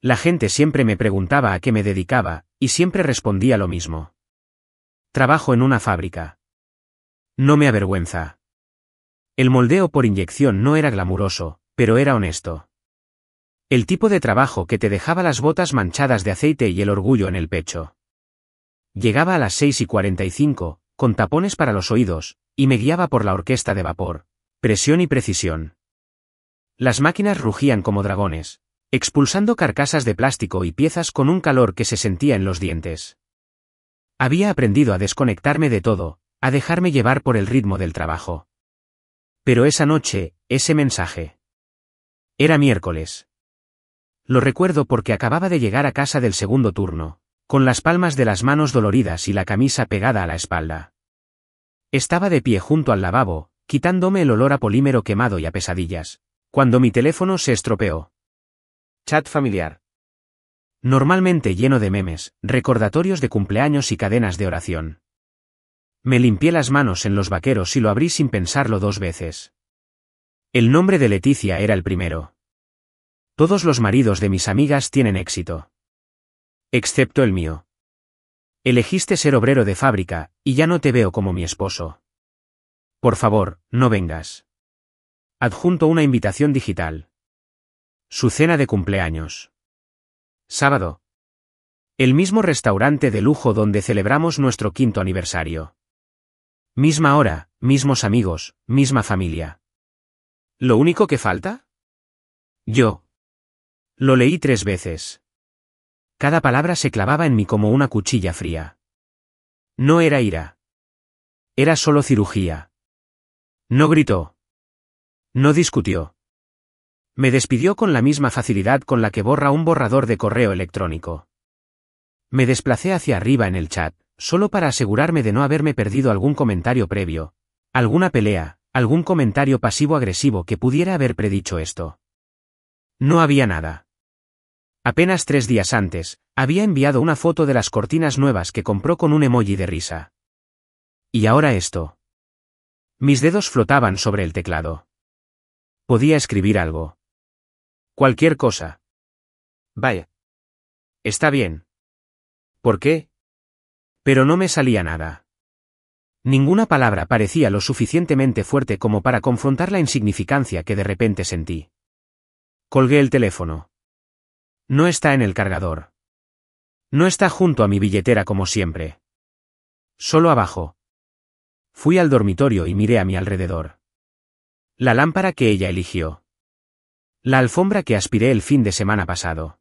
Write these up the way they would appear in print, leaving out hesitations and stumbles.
La gente siempre me preguntaba a qué me dedicaba, y siempre respondía lo mismo. Trabajo en una fábrica. No me avergüenza. El moldeo por inyección no era glamuroso, pero era honesto. El tipo de trabajo que te dejaba las botas manchadas de aceite y el orgullo en el pecho. Llegaba a las 6:45, con tapones para los oídos, y me guiaba por la orquesta de vapor, presión y precisión. Las máquinas rugían como dragones, expulsando carcasas de plástico y piezas con un calor que se sentía en los dientes. Había aprendido a desconectarme de todo, a dejarme llevar por el ritmo del trabajo. Pero esa noche, ese mensaje. Era miércoles. Lo recuerdo porque acababa de llegar a casa del segundo turno, con las palmas de las manos doloridas y la camisa pegada a la espalda. Estaba de pie junto al lavabo, quitándome el olor a polímero quemado y a pesadillas, cuando mi teléfono se estropeó. Chat familiar. Normalmente lleno de memes, recordatorios de cumpleaños y cadenas de oración. Me limpié las manos en los vaqueros y lo abrí sin pensarlo 2 veces. El nombre de Leticia era el primero. Todos los maridos de mis amigas tienen éxito. Excepto el mío. Elegiste ser obrero de fábrica, y ya no te veo como mi esposo. Por favor, no vengas. Adjunto una invitación digital. Su cena de cumpleaños. Sábado. El mismo restaurante de lujo donde celebramos nuestro 5º aniversario. Misma hora, mismos amigos, misma familia. ¿Lo único que falta? Yo. Lo leí 3 veces. Cada palabra se clavaba en mí como una cuchilla fría. No era ira. Era solo cirugía. No gritó. No discutió. Me despidió con la misma facilidad con la que borra un borrador de correo electrónico. Me desplacé hacia arriba en el chat, solo para asegurarme de no haberme perdido algún comentario previo, alguna pelea, algún comentario pasivo-agresivo que pudiera haber predicho esto. No había nada. Apenas 3 días antes, había enviado una foto de las cortinas nuevas que compró con un emoji de risa. Y ahora esto. Mis dedos flotaban sobre el teclado. Podía escribir algo. Cualquier cosa. Vaya. Está bien. ¿Por qué? Pero no me salía nada. Ninguna palabra parecía lo suficientemente fuerte como para confrontar la insignificancia que de repente sentí. Colgué el teléfono. No está en el cargador. No está junto a mi billetera como siempre. Solo abajo. Fui al dormitorio y miré a mi alrededor. La lámpara que ella eligió. La alfombra que aspiré el fin de semana pasado.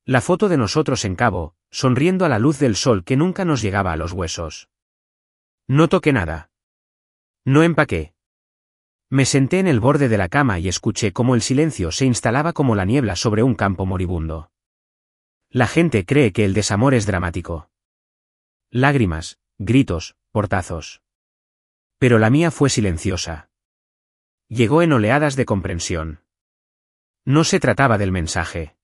La foto de nosotros en Cabo, sonriendo a la luz del sol que nunca nos llegaba a los huesos. No toqué nada. No empaqué. Me senté en el borde de la cama y escuché cómo el silencio se instalaba como la niebla sobre un campo moribundo. La gente cree que el desamor es dramático. Lágrimas, gritos, portazos. Pero la mía fue silenciosa. Llegó en oleadas de comprensión. No se trataba del mensaje.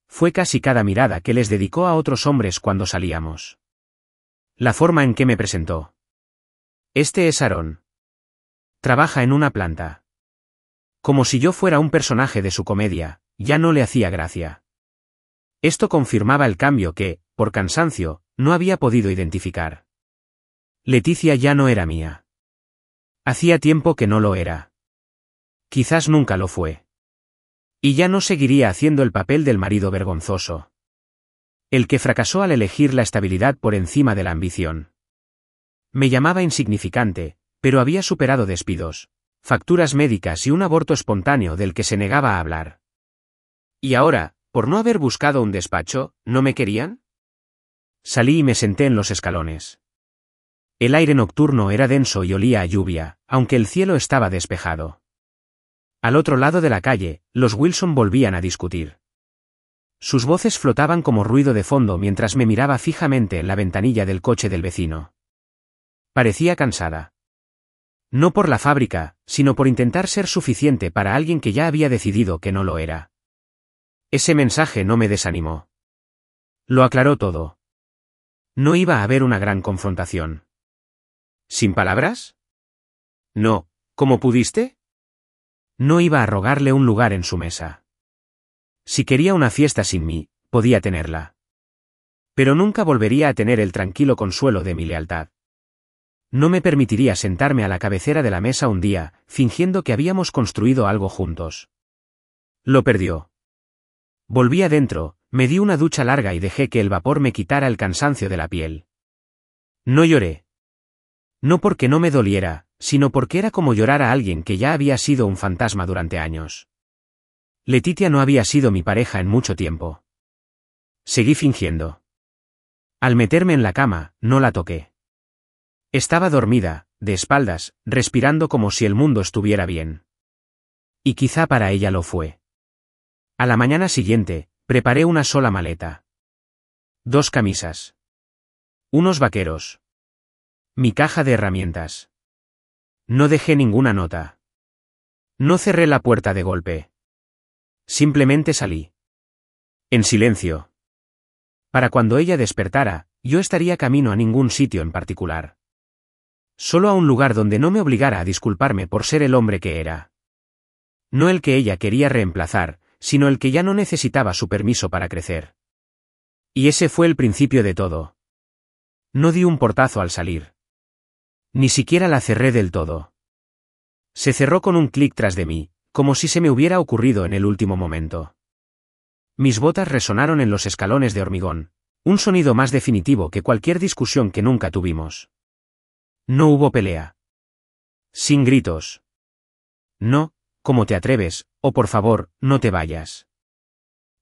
Fue casi cada mirada que les dedicó a otros hombres cuando salíamos. La forma en que me presentó. Este es Aarón. Trabaja en una planta. Como si yo fuera un personaje de su comedia, ya no le hacía gracia. Esto confirmaba el cambio que, por cansancio, no había podido identificar. Leticia ya no era mía. Hacía tiempo que no lo era. Quizás nunca lo fue. Y ya no seguiría haciendo el papel del marido vergonzoso. El que fracasó al elegir la estabilidad por encima de la ambición. Me llamaba insignificante, pero había superado despidos, facturas médicas y un aborto espontáneo del que se negaba a hablar. ¿Y ahora, por no haber buscado un despacho, no me querían? Salí y me senté en los escalones. El aire nocturno era denso y olía a lluvia, aunque el cielo estaba despejado. Al otro lado de la calle, los Wilson volvían a discutir. Sus voces flotaban como ruido de fondo mientras me miraba fijamente en la ventanilla del coche del vecino. Parecía cansada. No por la fábrica, sino por intentar ser suficiente para alguien que ya había decidido que no lo era. Ese mensaje no me desanimó. Lo aclaró todo. No iba a haber una gran confrontación. ¿Sin palabras? No, ¿cómo pudiste? No iba a rogarle un lugar en su mesa. Si quería una fiesta sin mí, podía tenerla. Pero nunca volvería a tener el tranquilo consuelo de mi lealtad. No me permitiría sentarme a la cabecera de la mesa un día, fingiendo que habíamos construido algo juntos. Lo perdió. Volví adentro, me di una ducha larga y dejé que el vapor me quitara el cansancio de la piel. No lloré. No porque no me doliera, sino porque era como llorar a alguien que ya había sido un fantasma durante años. Letitia no había sido mi pareja en mucho tiempo. Seguí fingiendo. Al meterme en la cama, no la toqué. Estaba dormida, de espaldas, respirando como si el mundo estuviera bien. Y quizá para ella lo fue. A la mañana siguiente, preparé una sola maleta. 2 camisas. Unos vaqueros. Mi caja de herramientas. No dejé ninguna nota. No cerré la puerta de golpe. Simplemente salí. En silencio. Para cuando ella despertara, yo estaría camino a ningún sitio en particular. Solo a un lugar donde no me obligara a disculparme por ser el hombre que era. No el que ella quería reemplazar, sino el que ya no necesitaba su permiso para crecer. Y ese fue el principio de todo. No di un portazo al salir. Ni siquiera la cerré del todo. Se cerró con un clic tras de mí, como si se me hubiera ocurrido en el último momento. Mis botas resonaron en los escalones de hormigón, un sonido más definitivo que cualquier discusión que nunca tuvimos. No hubo pelea. Sin gritos. No, ¿cómo te atreves? O por favor, no te vayas.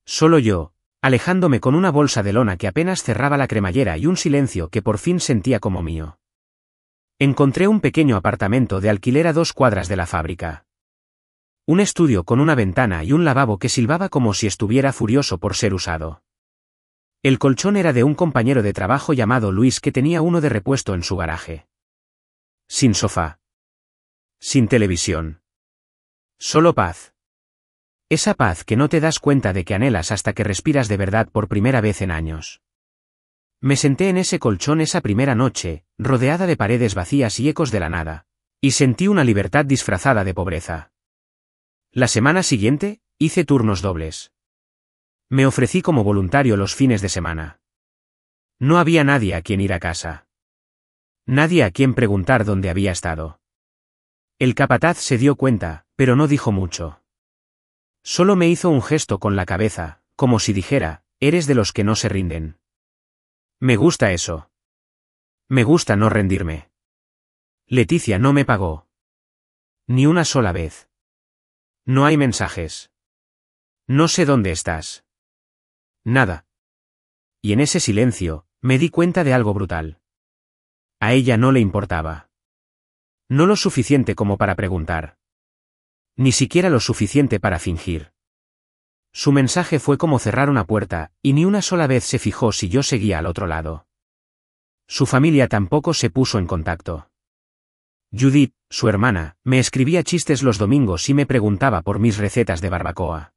Solo yo, alejándome con una bolsa de lona que apenas cerraba la cremallera y un silencio que por fin sentía como mío. Encontré un pequeño apartamento de alquiler a 2 cuadras de la fábrica. Un estudio con una ventana y un lavabo que silbaba como si estuviera furioso por ser usado. El colchón era de un compañero de trabajo llamado Luis que tenía uno de repuesto en su garaje. Sin sofá. Sin televisión. Solo paz. Esa paz que no te das cuenta de que anhelas hasta que respiras de verdad por primera vez en años. Me senté en ese colchón esa primera noche, rodeada de paredes vacías y ecos de la nada, y sentí una libertad disfrazada de pobreza. La semana siguiente, hice turnos dobles. Me ofrecí como voluntario los fines de semana. No había nadie a quien ir a casa. Nadie a quien preguntar dónde había estado. El capataz se dio cuenta, pero no dijo mucho. Solo me hizo un gesto con la cabeza, como si dijera, eres de los que no se rinden. Me gusta eso. Me gusta no rendirme. Leticia no me pagó. Ni una sola vez. No hay mensajes. No sé dónde estás. Nada. Y en ese silencio, me di cuenta de algo brutal. A ella no le importaba. No lo suficiente como para preguntar. Ni siquiera lo suficiente para fingir. Su mensaje fue como cerrar una puerta, y ni una sola vez se fijó si yo seguía al otro lado. Su familia tampoco se puso en contacto. Judith, su hermana, me escribía chistes los domingos y me preguntaba por mis recetas de barbacoa.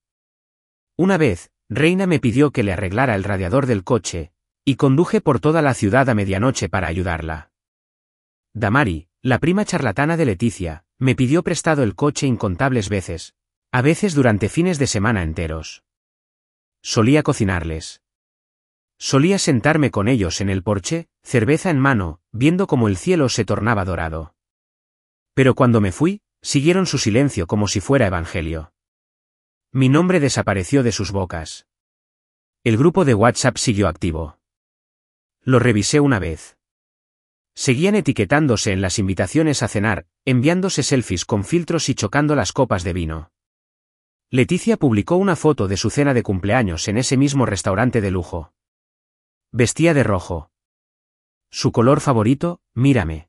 Una vez, Reina me pidió que le arreglara el radiador del coche, y conduje por toda la ciudad a medianoche para ayudarla. Damari, la prima charlatana de Leticia, me pidió prestado el coche incontables veces, a veces durante fines de semana enteros. Solía cocinarles. Solía sentarme con ellos en el porche, cerveza en mano, viendo cómo el cielo se tornaba dorado. Pero cuando me fui, siguieron su silencio como si fuera evangelio. Mi nombre desapareció de sus bocas. El grupo de WhatsApp siguió activo. Lo revisé una vez. Seguían etiquetándose en las invitaciones a cenar, enviándose selfies con filtros y chocando las copas de vino. Leticia publicó una foto de su cena de cumpleaños en ese mismo restaurante de lujo. Vestía de rojo. Su color favorito, mírame.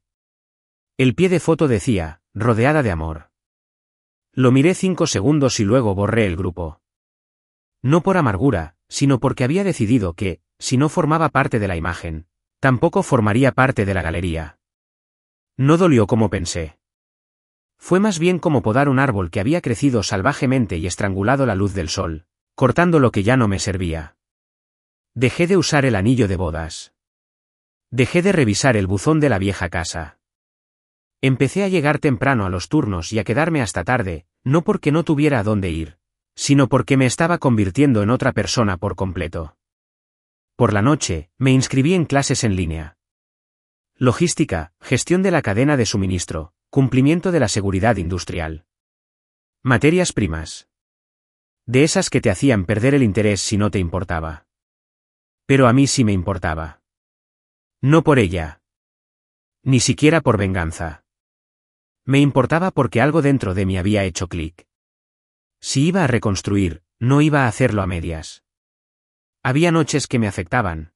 El pie de foto decía, rodeada de amor. Lo miré 5 segundos y luego borré el grupo. No por amargura, sino porque había decidido que, si no formaba parte de la imagen, tampoco formaría parte de la galería. No dolió como pensé. Fue más bien como podar un árbol que había crecido salvajemente y estrangulado la luz del sol, cortando lo que ya no me servía. Dejé de usar el anillo de bodas. Dejé de revisar el buzón de la vieja casa. Empecé a llegar temprano a los turnos y a quedarme hasta tarde, no porque no tuviera a dónde ir, sino porque me estaba convirtiendo en otra persona por completo. Por la noche, me inscribí en clases en línea. Logística, gestión de la cadena de suministro, cumplimiento de la seguridad industrial. Materias primas. De esas que te hacían perder el interés si no te importaba. Pero a mí sí me importaba. No por ella. Ni siquiera por venganza. Me importaba porque algo dentro de mí había hecho clic. Si iba a reconstruir, no iba a hacerlo a medias. Había noches que me afectaban.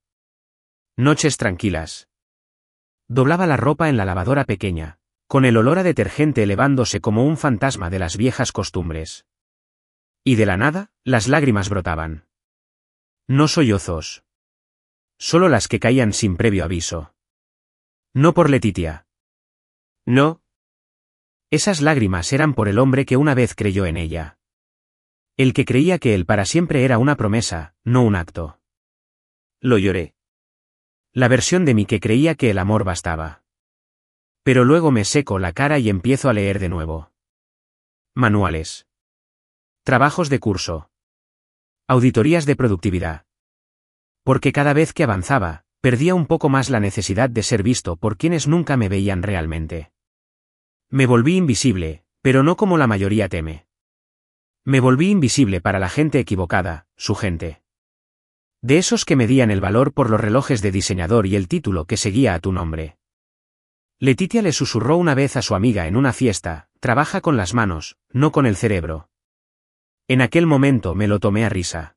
Noches tranquilas. Doblaba la ropa en la lavadora pequeña, con el olor a detergente elevándose como un fantasma de las viejas costumbres. Y de la nada, las lágrimas brotaban. No sollozos. Solo las que caían sin previo aviso. No por Letitia. No. Esas lágrimas eran por el hombre que una vez creyó en ella. El que creía que él para siempre era una promesa, no un acto. Lo lloré. La versión de mí que creía que el amor bastaba. Pero luego me seco la cara y empiezo a leer de nuevo. Manuales. Trabajos de curso. Auditorías de productividad. Porque cada vez que avanzaba, perdía un poco más la necesidad de ser visto por quienes nunca me veían realmente. Me volví invisible, pero no como la mayoría teme. Me volví invisible para la gente equivocada, su gente. De esos que medían el valor por los relojes de diseñador y el título que seguía a tu nombre. Letitia le susurró una vez a su amiga en una fiesta: trabaja con las manos, no con el cerebro. En aquel momento me lo tomé a risa.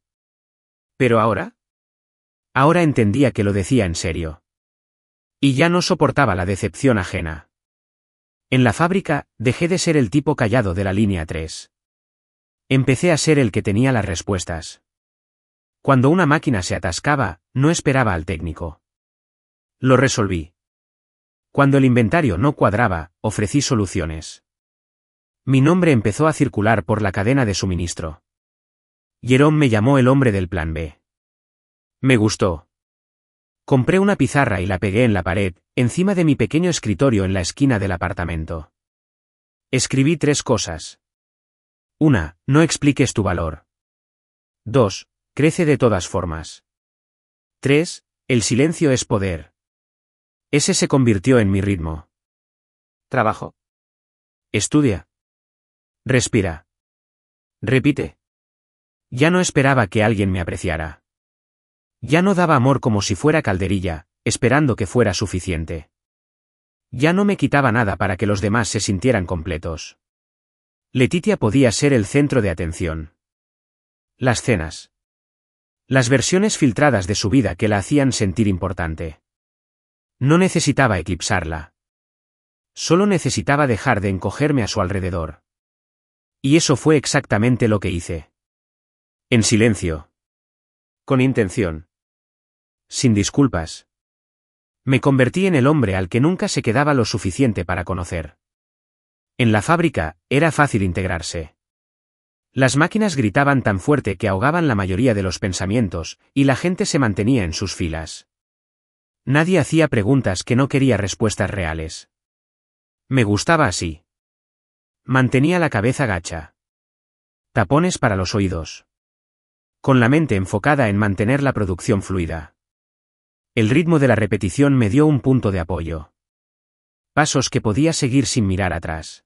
¿Pero ahora? Ahora entendía que lo decía en serio. Y ya no soportaba la decepción ajena. En la fábrica, dejé de ser el tipo callado de la línea 3. Empecé a ser el que tenía las respuestas. Cuando una máquina se atascaba, no esperaba al técnico. Lo resolví. Cuando el inventario no cuadraba, ofrecí soluciones. Mi nombre empezó a circular por la cadena de suministro. Jerome me llamó el hombre del plan B. Me gustó. Compré una pizarra y la pegué en la pared, encima de mi pequeño escritorio en la esquina del apartamento. Escribí 3 cosas. 1. No expliques tu valor. 2. Crece de todas formas. 3. El silencio es poder. Ese se convirtió en mi ritmo. Trabajo. Estudia. Respira. Repite. Ya no esperaba que alguien me apreciara. Ya no daba amor como si fuera calderilla, esperando que fuera suficiente. Ya no me quitaba nada para que los demás se sintieran completos. Letitia podía ser el centro de atención. Las cenas. Las versiones filtradas de su vida que la hacían sentir importante. No necesitaba eclipsarla. Solo necesitaba dejar de encogerme a su alrededor. Y eso fue exactamente lo que hice. En silencio. Con intención. Sin disculpas. Me convertí en el hombre al que nunca se quedaba lo suficiente para conocer. En la fábrica, era fácil integrarse. Las máquinas gritaban tan fuerte que ahogaban la mayoría de los pensamientos, y la gente se mantenía en sus filas. Nadie hacía preguntas que no quería respuestas reales. Me gustaba así. Mantenía la cabeza gacha. Tapones para los oídos. Con la mente enfocada en mantener la producción fluida. El ritmo de la repetición me dio un punto de apoyo. Pasos que podía seguir sin mirar atrás.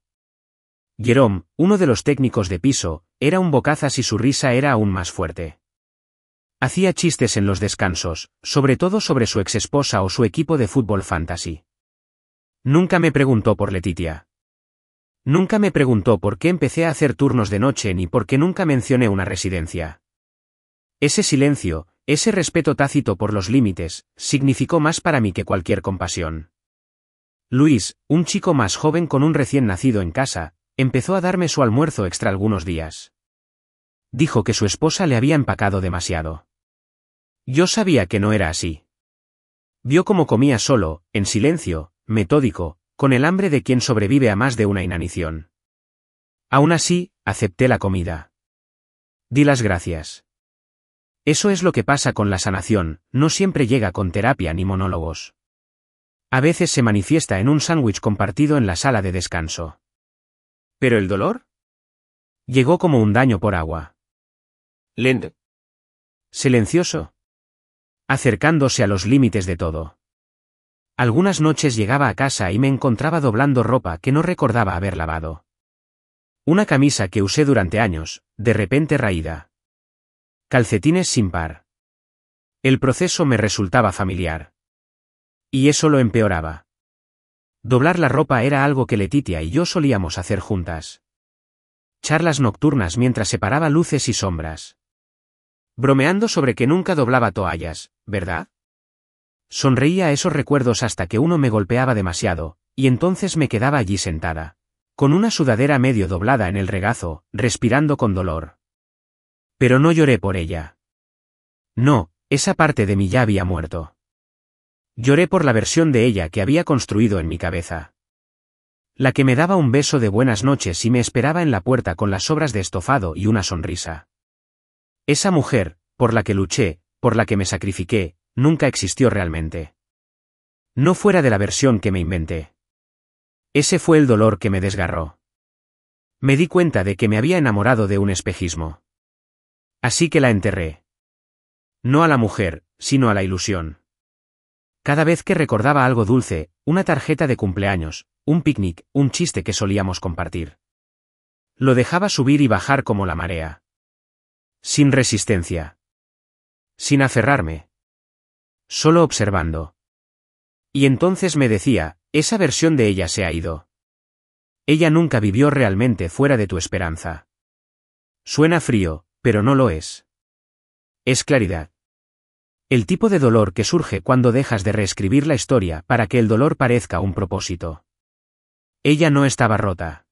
Jerome, uno de los técnicos de piso, era un bocazas y su risa era aún más fuerte. Hacía chistes en los descansos, sobre todo sobre su exesposa o su equipo de fútbol fantasy. Nunca me preguntó por Letitia. Nunca me preguntó por qué empecé a hacer turnos de noche ni por qué nunca mencioné una residencia. Ese silencio, ese respeto tácito por los límites, significó más para mí que cualquier compasión. Luis, un chico más joven con un recién nacido en casa, empezó a darme su almuerzo extra algunos días. Dijo que su esposa le había empacado demasiado. Yo sabía que no era así. Vio cómo comía solo, en silencio, metódico, con el hambre de quien sobrevive a más de una inanición. Aún así, acepté la comida. Di las gracias. Eso es lo que pasa con la sanación, no siempre llega con terapia ni monólogos. A veces se manifiesta en un sándwich compartido en la sala de descanso. ¿Pero el dolor? Llegó como un daño por agua. lento, silencioso, acercándose a los límites de todo. Algunas noches llegaba a casa y me encontraba doblando ropa que no recordaba haber lavado. Una camisa que usé durante años, de repente raída. Calcetines sin par. El proceso me resultaba familiar. Y eso lo empeoraba. Doblar la ropa era algo que Letitia y yo solíamos hacer juntas. Charlas nocturnas mientras separaba luces y sombras. Bromeando sobre que nunca doblaba toallas, ¿verdad? Sonreía a esos recuerdos hasta que uno me golpeaba demasiado, y entonces me quedaba allí sentada, con una sudadera medio doblada en el regazo, respirando con dolor. Pero no lloré por ella. No, esa parte de mí ya había muerto. Lloré por la versión de ella que había construido en mi cabeza. La que me daba un beso de buenas noches y me esperaba en la puerta con las sobras de estofado y una sonrisa. Esa mujer, por la que luché, por la que me sacrifiqué, nunca existió realmente. No fuera de la versión que me inventé. Ese fue el dolor que me desgarró. Me di cuenta de que me había enamorado de un espejismo. Así que la enterré. No a la mujer, sino a la ilusión. Cada vez que recordaba algo dulce, una tarjeta de cumpleaños, un picnic, un chiste que solíamos compartir. Lo dejaba subir y bajar como la marea. Sin resistencia. Sin aferrarme. Solo observando. Y entonces me decía, esa versión de ella se ha ido. Ella nunca vivió realmente fuera de tu esperanza. Suena frío, pero no lo es. Es claridad. El tipo de dolor que surge cuando dejas de reescribir la historia para que el dolor parezca un propósito. Ella no estaba rota.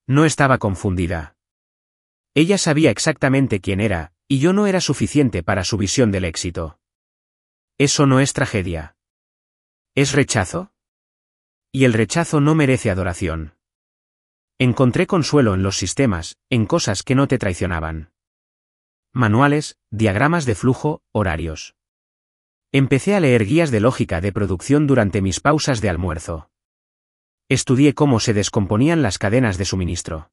No estaba confundida. Ella sabía exactamente quién era, y yo no era suficiente para su visión del éxito. Eso no es tragedia. ¿Es rechazo? Y el rechazo no merece adoración. Encontré consuelo en los sistemas, en cosas que no te traicionaban. Manuales, diagramas de flujo, horarios. Empecé a leer guías de lógica de producción durante mis pausas de almuerzo. Estudié cómo se descomponían las cadenas de suministro.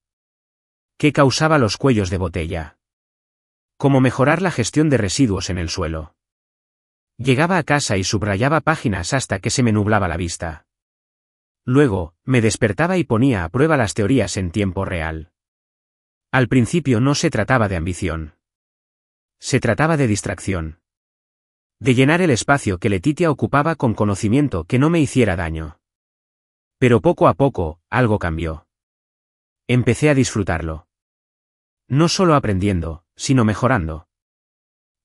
¿Qué causaba los cuellos de botella? Cómo mejorar la gestión de residuos en el suelo. Llegaba a casa y subrayaba páginas hasta que se me nublaba la vista. Luego, me despertaba y ponía a prueba las teorías en tiempo real. Al principio no se trataba de ambición. Se trataba de distracción. De llenar el espacio que Letitia ocupaba con conocimiento que no me hiciera daño. Pero poco a poco, algo cambió. Empecé a disfrutarlo. No solo aprendiendo, sino mejorando.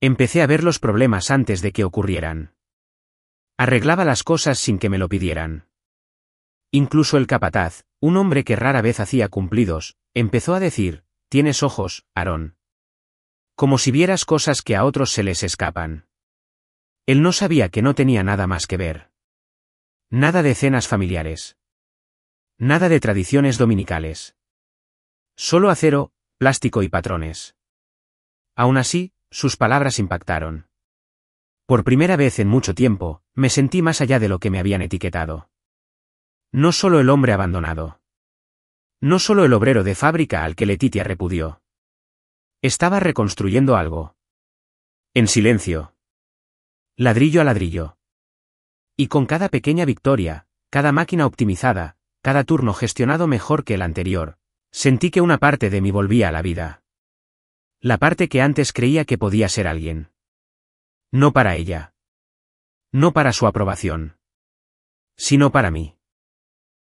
Empecé a ver los problemas antes de que ocurrieran. Arreglaba las cosas sin que me lo pidieran. Incluso el capataz, un hombre que rara vez hacía cumplidos, empezó a decir, «Tienes ojos, Aarón». Como si vieras cosas que a otros se les escapan. Él no sabía que no tenía nada más que ver. Nada de cenas familiares. Nada de tradiciones dominicales. Solo acero, plástico y patrones. Aún así, sus palabras impactaron. Por primera vez en mucho tiempo, me sentí más allá de lo que me habían etiquetado. No solo el hombre abandonado. No solo el obrero de fábrica al que Letitia repudió. Estaba reconstruyendo algo. En silencio. Ladrillo a ladrillo. Y con cada pequeña victoria, cada máquina optimizada, cada turno gestionado mejor que el anterior, sentí que una parte de mí volvía a la vida. La parte que antes creía que podía ser alguien. No para ella. No para su aprobación. Sino para mí.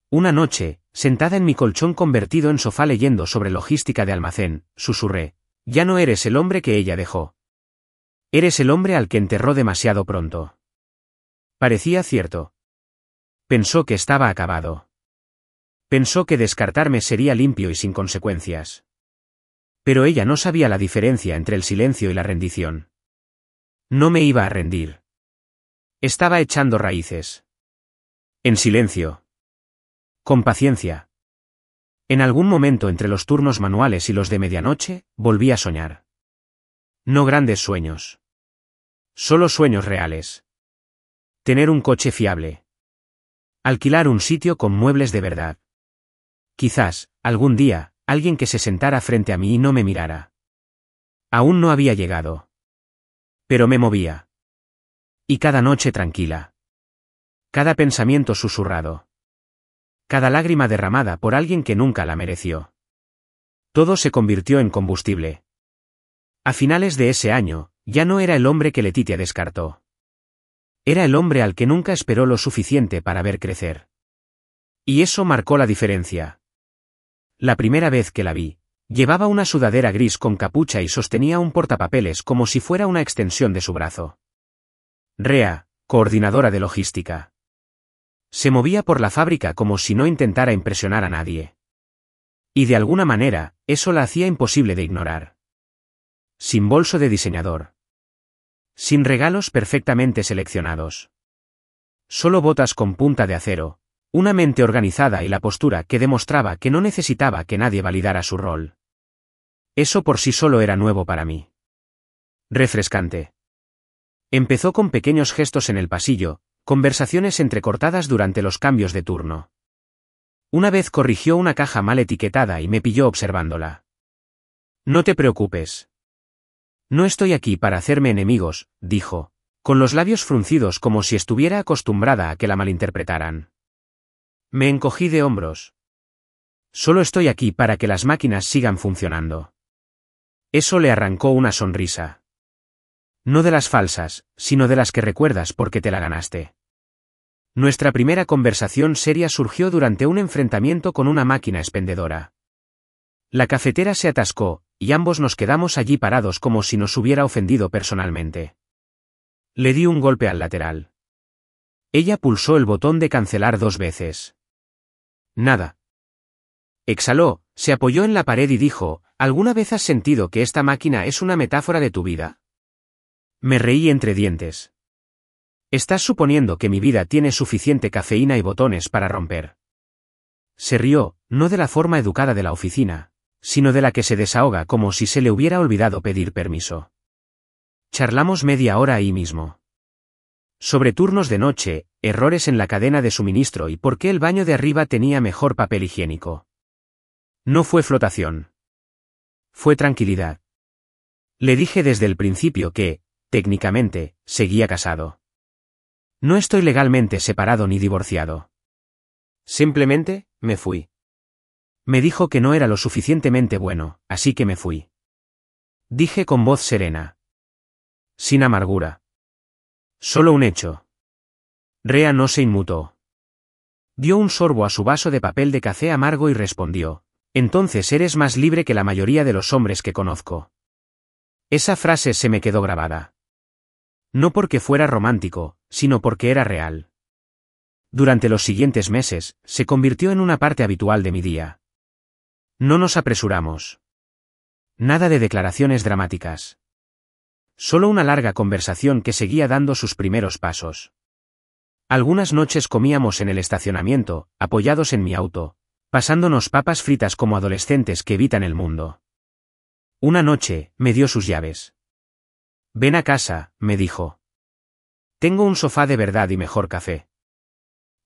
Una noche, sentada en mi colchón convertido en sofá leyendo sobre logística de almacén, susurré, «Ya no eres el hombre que ella dejó. Eres el hombre al que enterró demasiado pronto». Parecía cierto. Pensó que estaba acabado. Pensó que descartarme sería limpio y sin consecuencias. Pero ella no sabía la diferencia entre el silencio y la rendición. No me iba a rendir. Estaba echando raíces. En silencio. Con paciencia. En algún momento entre los turnos manuales y los de medianoche, volví a soñar. No grandes sueños. Solo sueños reales. Tener un coche fiable. Alquilar un sitio con muebles de verdad. Quizás, algún día, alguien que se sentara frente a mí y no me mirara. Aún no había llegado. Pero me movía. Y cada noche tranquila. Cada pensamiento susurrado. Cada lágrima derramada por alguien que nunca la mereció. Todo se convirtió en combustible. A finales de ese año, ya no era el hombre que Letitia descartó. Era el hombre al que nunca esperó lo suficiente para ver crecer. Y eso marcó la diferencia. La primera vez que la vi, llevaba una sudadera gris con capucha y sostenía un portapapeles como si fuera una extensión de su brazo. Rea, coordinadora de logística. Se movía por la fábrica como si no intentara impresionar a nadie. Y de alguna manera, eso la hacía imposible de ignorar. Sin bolso de diseñador. Sin regalos perfectamente seleccionados. Solo botas con punta de acero, una mente organizada y la postura que demostraba que no necesitaba que nadie validara su rol. Eso por sí solo era nuevo para mí. Refrescante. Empezó con pequeños gestos en el pasillo, conversaciones entrecortadas durante los cambios de turno. Una vez corrigió una caja mal etiquetada y me pilló observándola. No te preocupes. No estoy aquí para hacerme enemigos, dijo, con los labios fruncidos como si estuviera acostumbrada a que la malinterpretaran. Me encogí de hombros. Solo estoy aquí para que las máquinas sigan funcionando. Eso le arrancó una sonrisa. No de las falsas, sino de las que recuerdas porque te la ganaste. Nuestra primera conversación seria surgió durante un enfrentamiento con una máquina expendedora. La cafetera se atascó, y ambos nos quedamos allí parados como si nos hubiera ofendido personalmente. Le di un golpe al lateral. Ella pulsó el botón de cancelar 2 veces. Nada. Exhaló, se apoyó en la pared y dijo, ¿alguna vez has sentido que esta máquina es una metáfora de tu vida? Me reí entre dientes. Estás suponiendo que mi vida tiene suficiente cafeína y botones para romper. Se rió, no de la forma educada de la oficina, sino de la que se desahoga como si se le hubiera olvidado pedir permiso. Charlamos media hora ahí mismo. Sobre turnos de noche, errores en la cadena de suministro y por qué el baño de arriba tenía mejor papel higiénico. No fue flotación. Fue tranquilidad. Le dije desde el principio que, técnicamente, seguía casado. No estoy legalmente separado ni divorciado. Simplemente, me fui. Me dijo que no era lo suficientemente bueno, así que me fui. Dije con voz serena. Sin amargura. Solo un hecho. Rea no se inmutó. Dio un sorbo a su vaso de papel de café amargo y respondió, entonces eres más libre que la mayoría de los hombres que conozco. Esa frase se me quedó grabada. No porque fuera romántico, sino porque era real. Durante los siguientes meses, se convirtió en una parte habitual de mi día. No nos apresuramos. Nada de declaraciones dramáticas. Solo una larga conversación que seguía dando sus primeros pasos. Algunas noches comíamos en el estacionamiento, apoyados en mi auto, pasándonos papas fritas como adolescentes que evitan el mundo. Una noche, me dio sus llaves. Ven a casa, me dijo. Tengo un sofá de verdad y mejor café.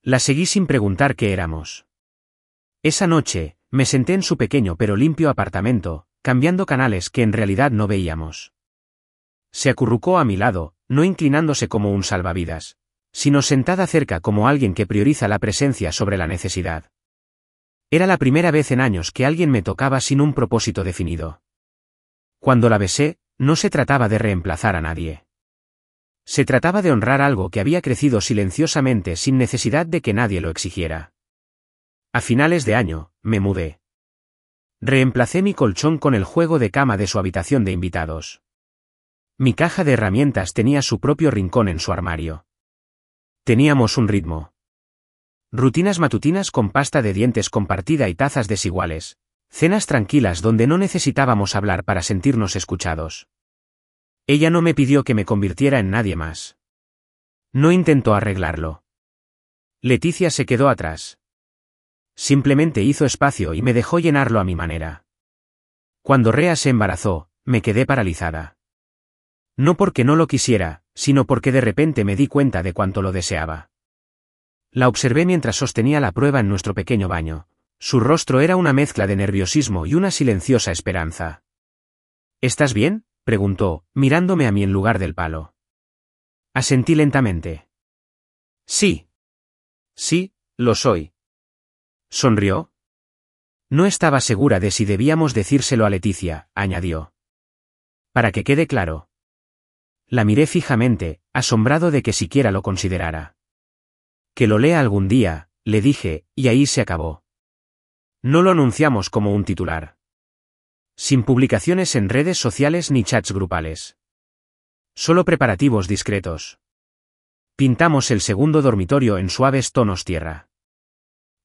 La seguí sin preguntar qué éramos. Esa noche, me senté en su pequeño pero limpio apartamento, cambiando canales que en realidad no veíamos. Se acurrucó a mi lado, no inclinándose como un salvavidas, sino sentada cerca como alguien que prioriza la presencia sobre la necesidad. Era la primera vez en años que alguien me tocaba sin un propósito definido. Cuando la besé, no se trataba de reemplazar a nadie. Se trataba de honrar algo que había crecido silenciosamente sin necesidad de que nadie lo exigiera. A finales de año, me mudé. Reemplacé mi colchón con el juego de cama de su habitación de invitados. Mi caja de herramientas tenía su propio rincón en su armario. Teníamos un ritmo. Rutinas matutinas con pasta de dientes compartida y tazas desiguales. Cenas tranquilas donde no necesitábamos hablar para sentirnos escuchados. Ella no me pidió que me convirtiera en nadie más. No intentó arreglarlo. Leticia se quedó atrás. Simplemente hizo espacio y me dejó llenarlo a mi manera. Cuando Rea se embarazó, me quedé paralizada. No porque no lo quisiera, sino porque de repente me di cuenta de cuánto lo deseaba. La observé mientras sostenía la prueba en nuestro pequeño baño. Su rostro era una mezcla de nerviosismo y una silenciosa esperanza. ¿Estás bien?, preguntó, mirándome a mí en lugar del palo. Asentí lentamente. Sí. Sí, lo soy. Sonrió. No estaba segura de si debíamos decírselo a Leticia, añadió. Para que quede claro. La miré fijamente, asombrado de que siquiera lo considerara. Que lo lea algún día, le dije, y ahí se acabó. No lo anunciamos como un titular. Sin publicaciones en redes sociales ni chats grupales. Solo preparativos discretos. Pintamos el segundo dormitorio en suaves tonos tierra.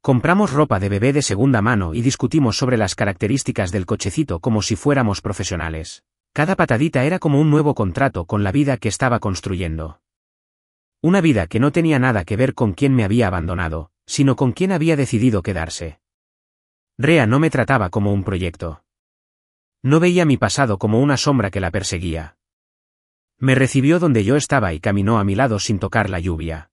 Compramos ropa de bebé de segunda mano y discutimos sobre las características del cochecito como si fuéramos profesionales. Cada patadita era como un nuevo contrato con la vida que estaba construyendo. Una vida que no tenía nada que ver con quién me había abandonado, sino con quién había decidido quedarse. Rea no me trataba como un proyecto. No veía mi pasado como una sombra que la perseguía. Me recibió donde yo estaba y caminó a mi lado sin tocar la lluvia.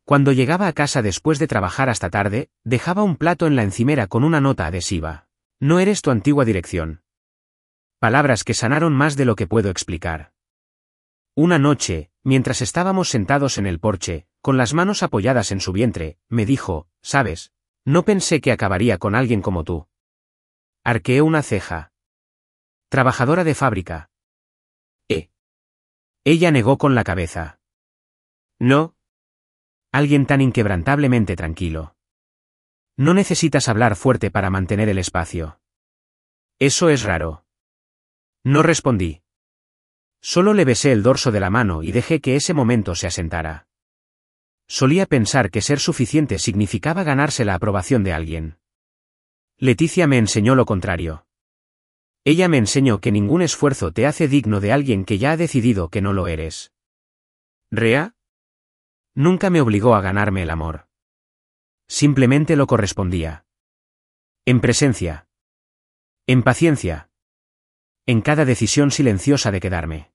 Cuando llegaba a casa después de trabajar hasta tarde, dejaba un plato en la encimera con una nota adhesiva. No eres tu antigua dirección. Palabras que sanaron más de lo que puedo explicar. Una noche, mientras estábamos sentados en el porche, con las manos apoyadas en su vientre, me dijo, ¿sabes? No pensé que acabaría con alguien como tú. Arqueé una ceja. Trabajadora de fábrica. Ella negó con la cabeza. No. Alguien tan inquebrantablemente tranquilo. No necesitas hablar fuerte para mantener el espacio. Eso es raro. No respondí. Solo le besé el dorso de la mano y dejé que ese momento se asentara. Solía pensar que ser suficiente significaba ganarse la aprobación de alguien. Leticia me enseñó lo contrario. Ella me enseñó que ningún esfuerzo te hace digno de alguien que ya ha decidido que no lo eres. ¿Rea? Nunca me obligó a ganarme el amor. Simplemente lo correspondía. En presencia. En paciencia. En cada decisión silenciosa de quedarme.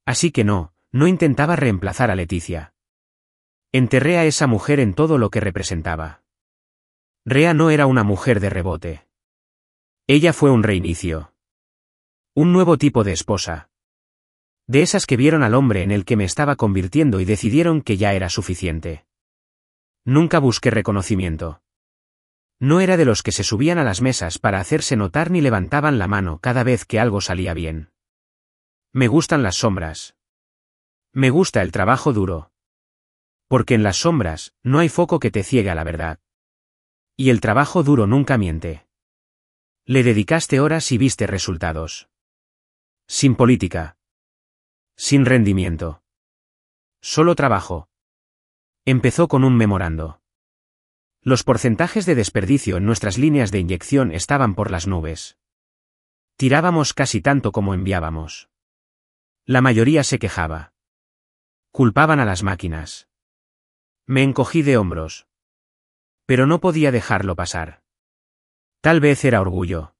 Así que no intentaba reemplazar a Leticia. Enterré a esa mujer en todo lo que representaba. Rea no era una mujer de rebote. Ella fue un reinicio. Un nuevo tipo de esposa. De esas que vieron al hombre en el que me estaba convirtiendo y decidieron que ya era suficiente. Nunca busqué reconocimiento. No era de los que se subían a las mesas para hacerse notar ni levantaban la mano cada vez que algo salía bien. Me gustan las sombras. Me gusta el trabajo duro. Porque en las sombras, no hay foco que te ciegue a la verdad. Y el trabajo duro nunca miente. Le dedicaste horas y viste resultados. Sin política. Sin rendimiento. Solo trabajo. Empezó con un memorando. Los porcentajes de desperdicio en nuestras líneas de inyección estaban por las nubes. Tirábamos casi tanto como enviábamos. La mayoría se quejaba. Culpaban a las máquinas. Me encogí de hombros. Pero no podía dejarlo pasar. Tal vez era orgullo.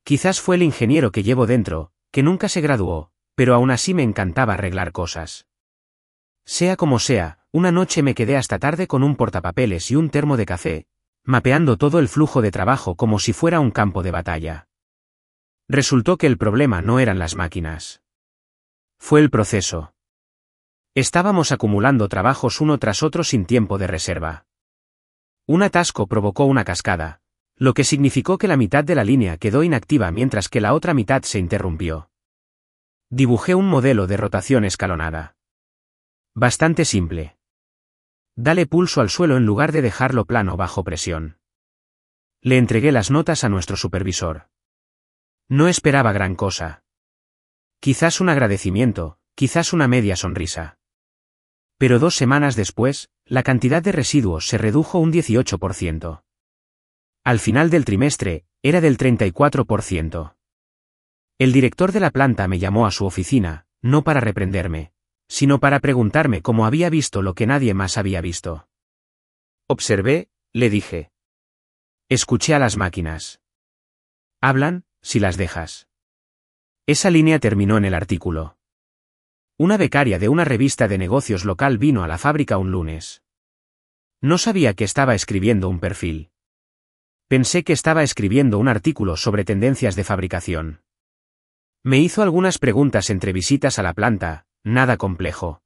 Quizás fue el ingeniero que llevo dentro, que nunca se graduó, pero aún así me encantaba arreglar cosas. Sea como sea, una noche me quedé hasta tarde con un portapapeles y un termo de café, mapeando todo el flujo de trabajo como si fuera un campo de batalla. Resultó que el problema no eran las máquinas. Fue el proceso. Estábamos acumulando trabajos uno tras otro sin tiempo de reserva. Un atasco provocó una cascada, lo que significó que la mitad de la línea quedó inactiva mientras que la otra mitad se interrumpió. Dibujé un modelo de rotación escalonada. Bastante simple. Dale pulso al suelo en lugar de dejarlo plano bajo presión. Le entregué las notas a nuestro supervisor. No esperaba gran cosa. Quizás un agradecimiento, quizás una media sonrisa. Pero 2 semanas después, la cantidad de residuos se redujo un 18%. Al final del trimestre, era del 34%. El director de la planta me llamó a su oficina, no para reprenderme, sino para preguntarme cómo había visto lo que nadie más había visto. Observé, le dije. Escuché a las máquinas. Hablan, si las dejas. Esa línea terminó en el artículo. Una becaria de una revista de negocios local vino a la fábrica un lunes. No sabía que estaba escribiendo un perfil. Pensé que estaba escribiendo un artículo sobre tendencias de fabricación. Me hizo algunas preguntas entre visitas a la planta, nada complejo.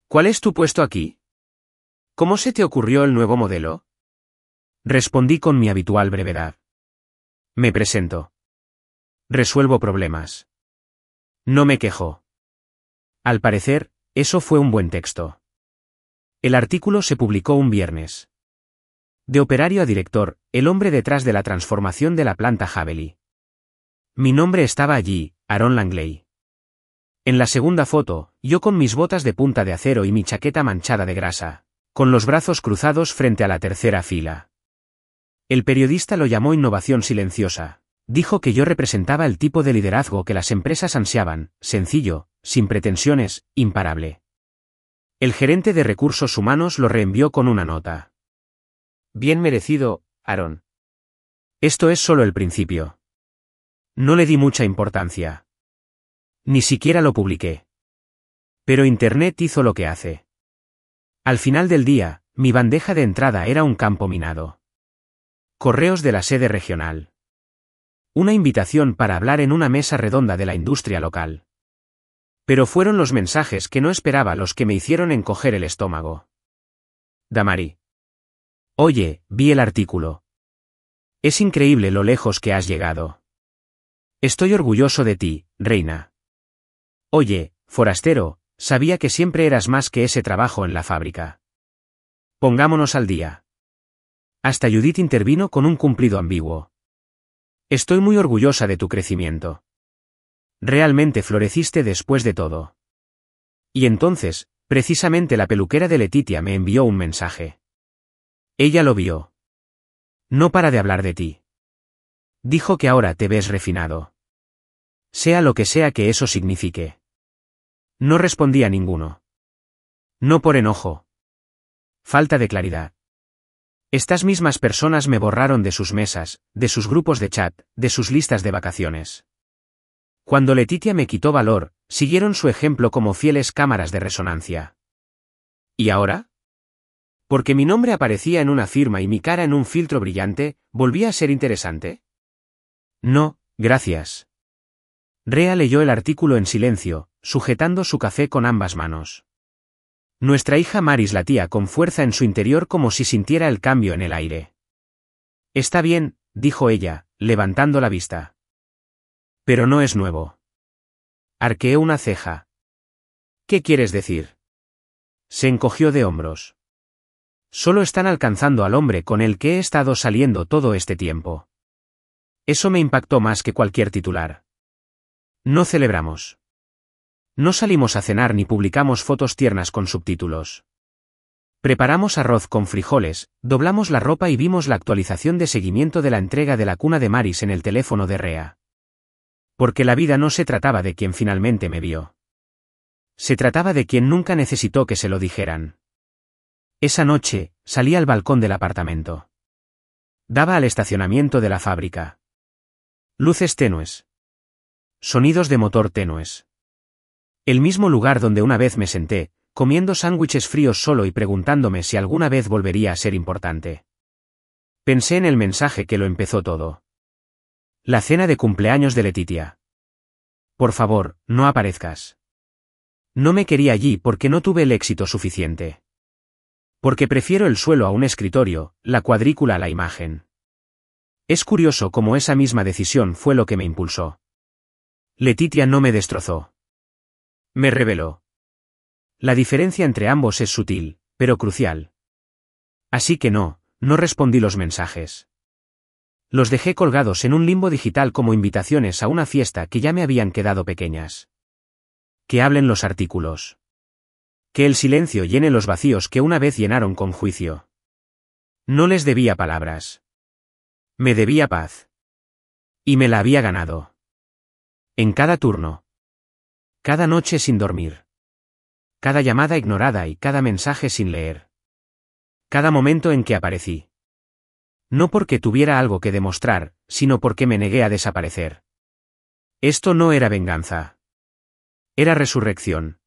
¿Cuál es tu puesto aquí? ¿Cómo se te ocurrió el nuevo modelo? Respondí con mi habitual brevedad. Me presento. Resuelvo problemas. No me quejo. Al parecer, eso fue un buen texto. El artículo se publicó un viernes. De operario a director, el hombre detrás de la transformación de la planta Haveli. Mi nombre estaba allí, Aaron Langley. En la segunda foto, yo con mis botas de punta de acero y mi chaqueta manchada de grasa, con los brazos cruzados frente a la tercera fila. El periodista lo llamó innovación silenciosa. Dijo que yo representaba el tipo de liderazgo que las empresas ansiaban, sencillo, sin pretensiones, imparable. El gerente de recursos humanos lo reenvió con una nota. Bien merecido, Aaron. Esto es solo el principio. No le di mucha importancia. Ni siquiera lo publiqué. Pero Internet hizo lo que hace. Al final del día, mi bandeja de entrada era un campo minado. Correos de la sede regional. Una invitación para hablar en una mesa redonda de la industria local. Pero fueron los mensajes que no esperaba los que me hicieron encoger el estómago. Damari. Oye, vi el artículo. Es increíble lo lejos que has llegado. Estoy orgulloso de ti, reina. Oye, forastero, sabía que siempre eras más que ese trabajo en la fábrica. Pongámonos al día. Hasta Judith intervino con un cumplido ambiguo. Estoy muy orgullosa de tu crecimiento. Realmente floreciste después de todo. Y entonces, precisamente la peluquera de Letitia me envió un mensaje. Ella lo vio. No para de hablar de ti. Dijo que ahora te ves refinado. Sea lo que sea que eso signifique. No respondí a ninguno. No por enojo. Falta de claridad. Estas mismas personas me borraron de sus mesas, de sus grupos de chat, de sus listas de vacaciones. Cuando Letitia me quitó valor, siguieron su ejemplo como fieles cámaras de resonancia. ¿Y ahora? Porque mi nombre aparecía en una firma y mi cara en un filtro brillante, ¿volvía a ser interesante? No, gracias. Rea leyó el artículo en silencio, sujetando su café con ambas manos. Nuestra hija Maris latía con fuerza en su interior como si sintiera el cambio en el aire. Está bien, dijo ella, levantando la vista. Pero no es nuevo. Arqueé una ceja. ¿Qué quieres decir? Se encogió de hombros. Solo están alcanzando al hombre con el que he estado saliendo todo este tiempo. Eso me impactó más que cualquier titular. No celebramos. No salimos a cenar ni publicamos fotos tiernas con subtítulos. Preparamos arroz con frijoles, doblamos la ropa y vimos la actualización de seguimiento de la entrega de la cuna de Maris en el teléfono de Rea. Porque la vida no se trataba de quien finalmente me vio. Se trataba de quien nunca necesitó que se lo dijeran. Esa noche, salí al balcón del apartamento. Daba al estacionamiento de la fábrica. Luces tenues. Sonidos de motor tenues. El mismo lugar donde una vez me senté, comiendo sándwiches fríos solo y preguntándome si alguna vez volvería a ser importante. Pensé en el mensaje que lo empezó todo. La cena de cumpleaños de Letitia. Por favor, no aparezcas. No me quería allí porque no tuve el éxito suficiente. Porque prefiero el suelo a un escritorio, la cuadrícula a la imagen. Es curioso cómo esa misma decisión fue lo que me impulsó. Letitia no me destrozó. Me reveló. La diferencia entre ambos es sutil, pero crucial. Así que no respondí los mensajes. Los dejé colgados en un limbo digital como invitaciones a una fiesta que ya me habían quedado pequeñas. Que hablen los artículos. Que el silencio llene los vacíos que una vez llenaron con juicio. No les debía palabras. Me debía paz. Y me la había ganado. En cada turno. Cada noche sin dormir. Cada llamada ignorada y cada mensaje sin leer. Cada momento en que aparecí. No porque tuviera algo que demostrar, sino porque me negué a desaparecer. Esto no era venganza. Era resurrección.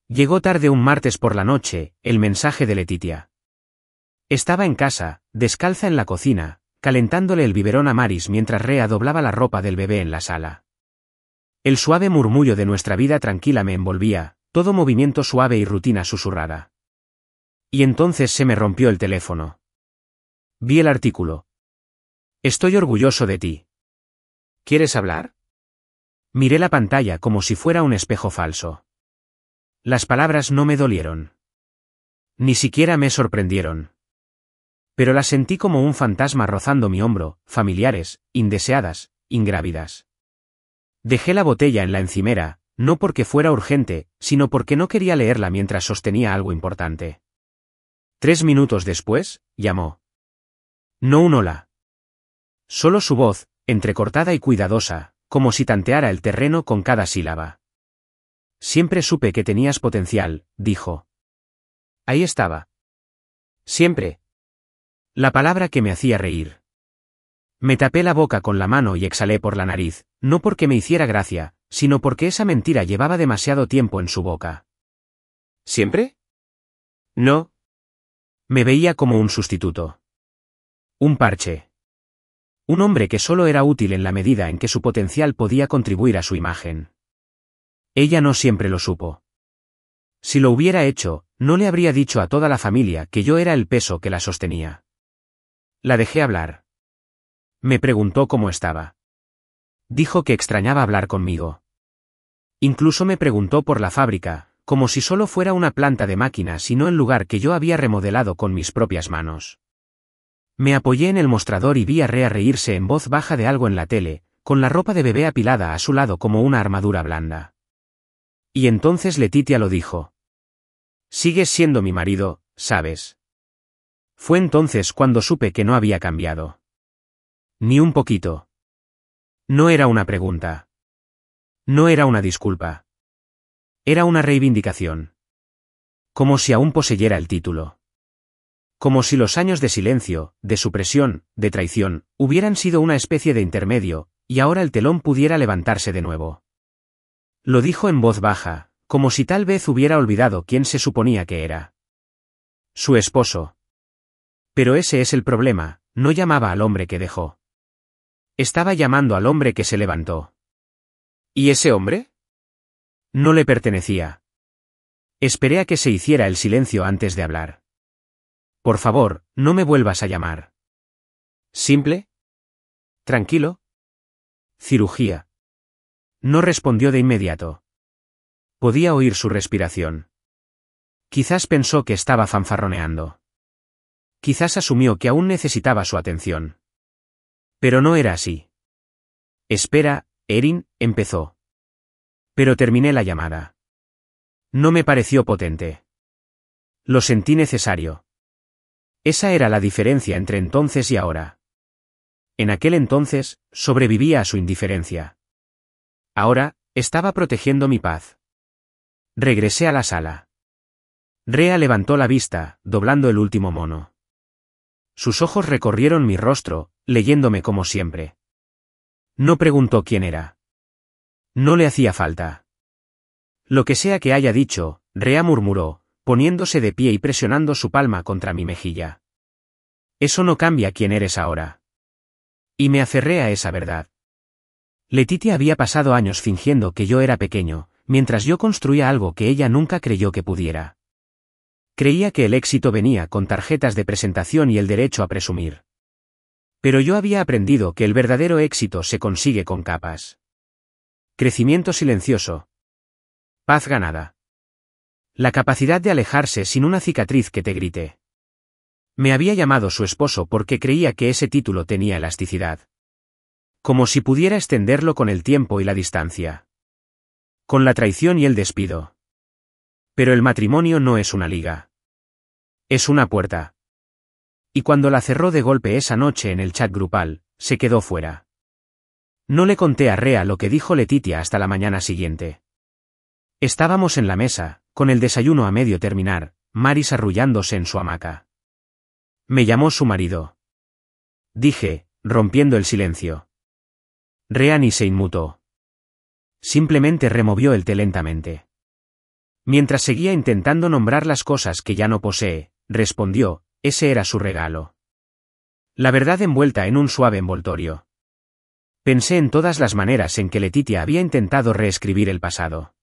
Llegó tarde un martes por la noche, el mensaje de Letitia. Estaba en casa, descalza en la cocina, calentándole el biberón a Maris mientras Rea doblaba la ropa del bebé en la sala. El suave murmullo de nuestra vida tranquila me envolvía, todo movimiento suave y rutina susurrada. Y entonces se me rompió el teléfono. Vi el artículo. Estoy orgulloso de ti. ¿Quieres hablar? Miré la pantalla como si fuera un espejo falso. Las palabras no me dolieron. Ni siquiera me sorprendieron. Pero las sentí como un fantasma rozando mi hombro, familiares, indeseadas, ingrávidas. Dejé la botella en la encimera, no porque fuera urgente, sino porque no quería leerla mientras sostenía algo importante. 3 minutos después, llamó. No un hola. Solo su voz, entrecortada y cuidadosa, como si tanteara el terreno con cada sílaba. Siempre supe que tenías potencial, dijo. Ahí estaba. Siempre. La palabra que me hacía reír. Me tapé la boca con la mano y exhalé por la nariz, no porque me hiciera gracia, sino porque esa mentira llevaba demasiado tiempo en su boca. ¿Siempre? No. Me veía como un sustituto. Un parche. Un hombre que solo era útil en la medida en que su potencial podía contribuir a su imagen. Ella no siempre lo supo. Si lo hubiera hecho, no le habría dicho a toda la familia que yo era el peso que la sostenía. La dejé hablar. Me preguntó cómo estaba. Dijo que extrañaba hablar conmigo. Incluso me preguntó por la fábrica, como si solo fuera una planta de máquinas y no el lugar que yo había remodelado con mis propias manos. Me apoyé en el mostrador y vi a Rhea reírse en voz baja de algo en la tele, con la ropa de bebé apilada a su lado como una armadura blanda. Y entonces Letitia lo dijo. Sigues siendo mi marido, ¿sabes? Fue entonces cuando supe que no había cambiado. Ni un poquito. No era una pregunta. No era una disculpa. Era una reivindicación. Como si aún poseyera el título. Como si los años de silencio, de supresión, de traición, hubieran sido una especie de intermedio, y ahora el telón pudiera levantarse de nuevo. Lo dijo en voz baja, como si tal vez hubiera olvidado quién se suponía que era. Su esposo. Pero ese es el problema, no llamaba al hombre que dejó. Estaba llamando al hombre que se levantó. ¿Y ese hombre? No le pertenecía. Esperé a que se hiciera el silencio antes de hablar. Por favor, no me vuelvas a llamar. ¿Simple? ¿Tranquilo? Cirugía. No respondió de inmediato. Podía oír su respiración. Quizás pensó que estaba fanfarroneando. Quizás asumió que aún necesitaba su atención. Pero no era así. Espera, Erin, empezó. Pero terminé la llamada. No me pareció potente. Lo sentí necesario. Esa era la diferencia entre entonces y ahora. En aquel entonces, sobrevivía a su indiferencia. Ahora, estaba protegiendo mi paz. Regresé a la sala. Rhea levantó la vista, doblando el último mono. Sus ojos recorrieron mi rostro, leyéndome como siempre. No preguntó quién era. No le hacía falta. Lo que sea que haya dicho, Rhea murmuró, poniéndose de pie y presionando su palma contra mi mejilla. Eso no cambia quién eres ahora. Y me aferré a esa verdad. Letitia había pasado años fingiendo que yo era pequeño, mientras yo construía algo que ella nunca creyó que pudiera. Creía que el éxito venía con tarjetas de presentación y el derecho a presumir. Pero yo había aprendido que el verdadero éxito se consigue con capas. Crecimiento silencioso. Paz ganada. La capacidad de alejarse sin una cicatriz que te grite. Me había llamado su esposo porque creía que ese título tenía elasticidad. Como si pudiera extenderlo con el tiempo y la distancia. Con la traición y el despido. Pero el matrimonio no es una liga. Es una puerta. Y cuando la cerró de golpe esa noche en el chat grupal, se quedó fuera. No le conté a Rhea lo que dijo Letitia hasta la mañana siguiente. Estábamos en la mesa, con el desayuno a medio terminar, Maris arrullándose en su hamaca. Me llamó su marido. Dije, rompiendo el silencio. Rhea ni se inmutó. Simplemente removió el té lentamente. Mientras seguía intentando nombrar las cosas que ya no posee, respondió, ese era su regalo. La verdad envuelta en un suave envoltorio. Pensé en todas las maneras en que Letitia había intentado reescribir el pasado.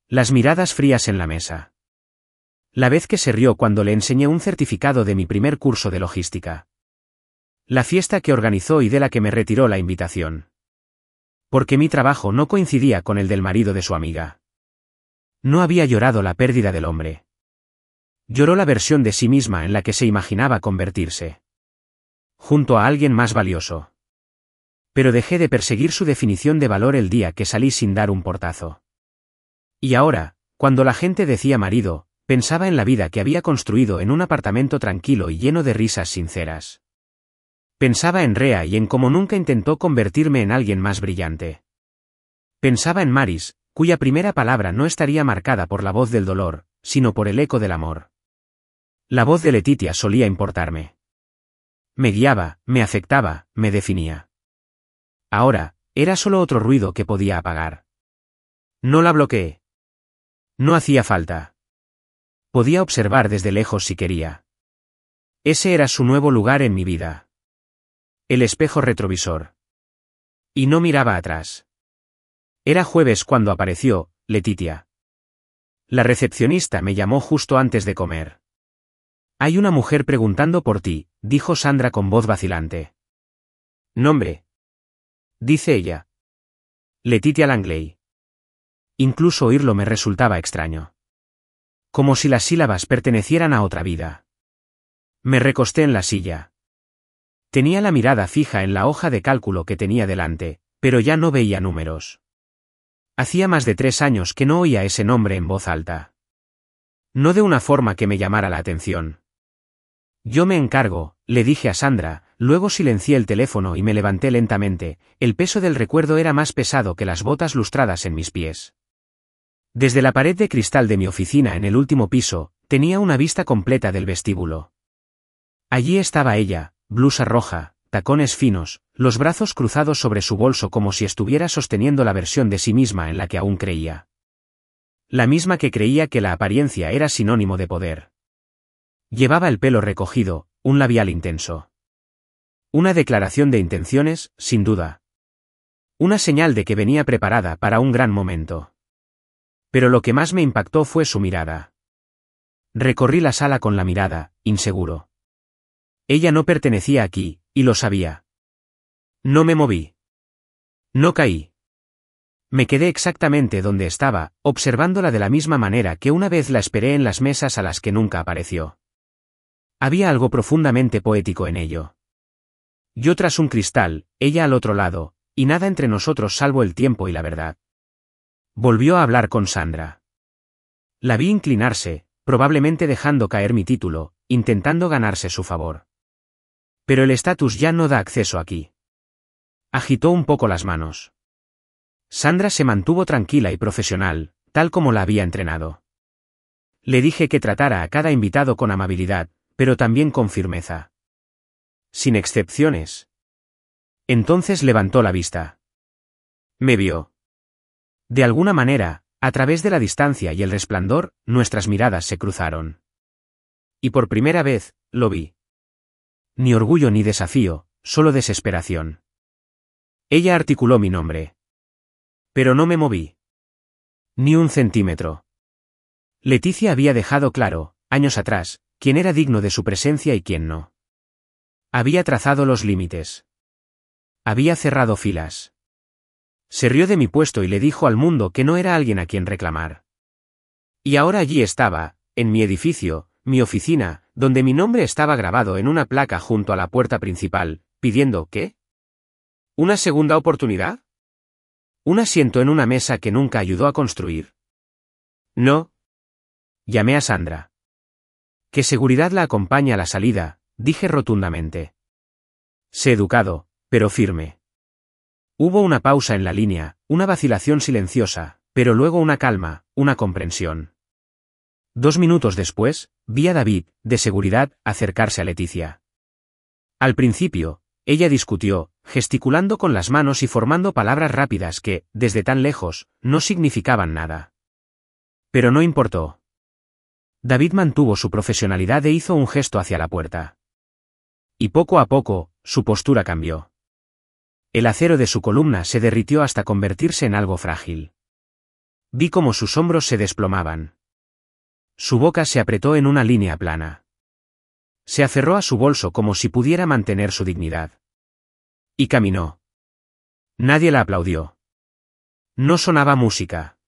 Las miradas frías en la mesa. La vez que se rió cuando le enseñé un certificado de mi primer curso de logística. La fiesta que organizó y de la que me retiró la invitación. Porque mi trabajo no coincidía con el del marido de su amiga. No había llorado la pérdida del hombre. Lloró la versión de sí misma en la que se imaginaba convertirse. Junto a alguien más valioso. Pero dejé de perseguir su definición de valor el día que salí sin dar un portazo. Y ahora, cuando la gente decía marido, pensaba en la vida que había construido en un apartamento tranquilo y lleno de risas sinceras. Pensaba en Rea y en cómo nunca intentó convertirme en alguien más brillante. Pensaba en Maris, cuya primera palabra no estaría marcada por la voz del dolor, sino por el eco del amor. La voz de Letitia solía importarme. Me guiaba, me afectaba, me definía. Ahora, era solo otro ruido que podía apagar. No la bloqueé. No hacía falta. Podía observar desde lejos si quería. Ese era su nuevo lugar en mi vida. El espejo retrovisor. Y no miraba atrás. Era jueves cuando apareció, Letitia. La recepcionista me llamó justo antes de comer. Hay una mujer preguntando por ti, dijo Sandra con voz vacilante. Nombre. Dice ella. Letitia Langley. Incluso oírlo me resultaba extraño. Como si las sílabas pertenecieran a otra vida. Me recosté en la silla. Tenía la mirada fija en la hoja de cálculo que tenía delante, pero ya no veía números. Hacía más de 3 años que no oía ese nombre en voz alta. No de una forma que me llamara la atención. Yo me encargo, le dije a Sandra, luego silencié el teléfono y me levanté lentamente, el peso del recuerdo era más pesado que las botas lustradas en mis pies. Desde la pared de cristal de mi oficina en el último piso, tenía una vista completa del vestíbulo. Allí estaba ella, blusa roja, tacones finos, los brazos cruzados sobre su bolso como si estuviera sosteniendo la versión de sí misma en la que aún creía. La misma que creía que la apariencia era sinónimo de poder. Llevaba el pelo recogido, un labial intenso. Una declaración de intenciones, sin duda. Una señal de que venía preparada para un gran momento. Pero lo que más me impactó fue su mirada. Recorrí la sala con la mirada, inseguro. Ella no pertenecía aquí, y lo sabía. No me moví. No caí. Me quedé exactamente donde estaba, observándola de la misma manera que una vez la esperé en las mesas a las que nunca apareció. Había algo profundamente poético en ello. Yo tras un cristal, ella al otro lado, y nada entre nosotros salvo el tiempo y la verdad. Volvió a hablar con Sandra. La vi inclinarse, probablemente dejando caer mi título, intentando ganarse su favor. Pero el estatus ya no da acceso aquí. Agitó un poco las manos. Sandra se mantuvo tranquila y profesional, tal como la había entrenado. Le dije que tratara a cada invitado con amabilidad, pero también con firmeza. Sin excepciones. Entonces levantó la vista. Me vio. De alguna manera, a través de la distancia y el resplandor, nuestras miradas se cruzaron. Y por primera vez, lo vi. Ni orgullo ni desafío, solo desesperación. Ella articuló mi nombre. Pero no me moví. Ni un centímetro. Leticia había dejado claro, años atrás, quién era digno de su presencia y quién no. Había trazado los límites. Había cerrado filas. Se rió de mi puesto y le dijo al mundo que no era alguien a quien reclamar. Y ahora allí estaba, en mi edificio, mi oficina, donde mi nombre estaba grabado en una placa junto a la puerta principal, pidiendo ¿qué? ¿Una segunda oportunidad? ¿Un asiento en una mesa que nunca ayudó a construir? No. Llamé a Sandra. Que seguridad la acompaña a la salida, dije rotundamente. Sé educado, pero firme. Hubo una pausa en la línea, una vacilación silenciosa, pero luego una calma, una comprensión. 2 minutos después, vi a David, de seguridad, acercarse a Leticia. Al principio, ella discutió, gesticulando con las manos y formando palabras rápidas que, desde tan lejos, no significaban nada. Pero no importó. David mantuvo su profesionalidad e hizo un gesto hacia la puerta. Y poco a poco, su postura cambió. El acero de su columna se derritió hasta convertirse en algo frágil. Vi cómo sus hombros se desplomaban. Su boca se apretó en una línea plana. Se aferró a su bolso como si pudiera mantener su dignidad. Y caminó. Nadie la aplaudió. No sonaba música.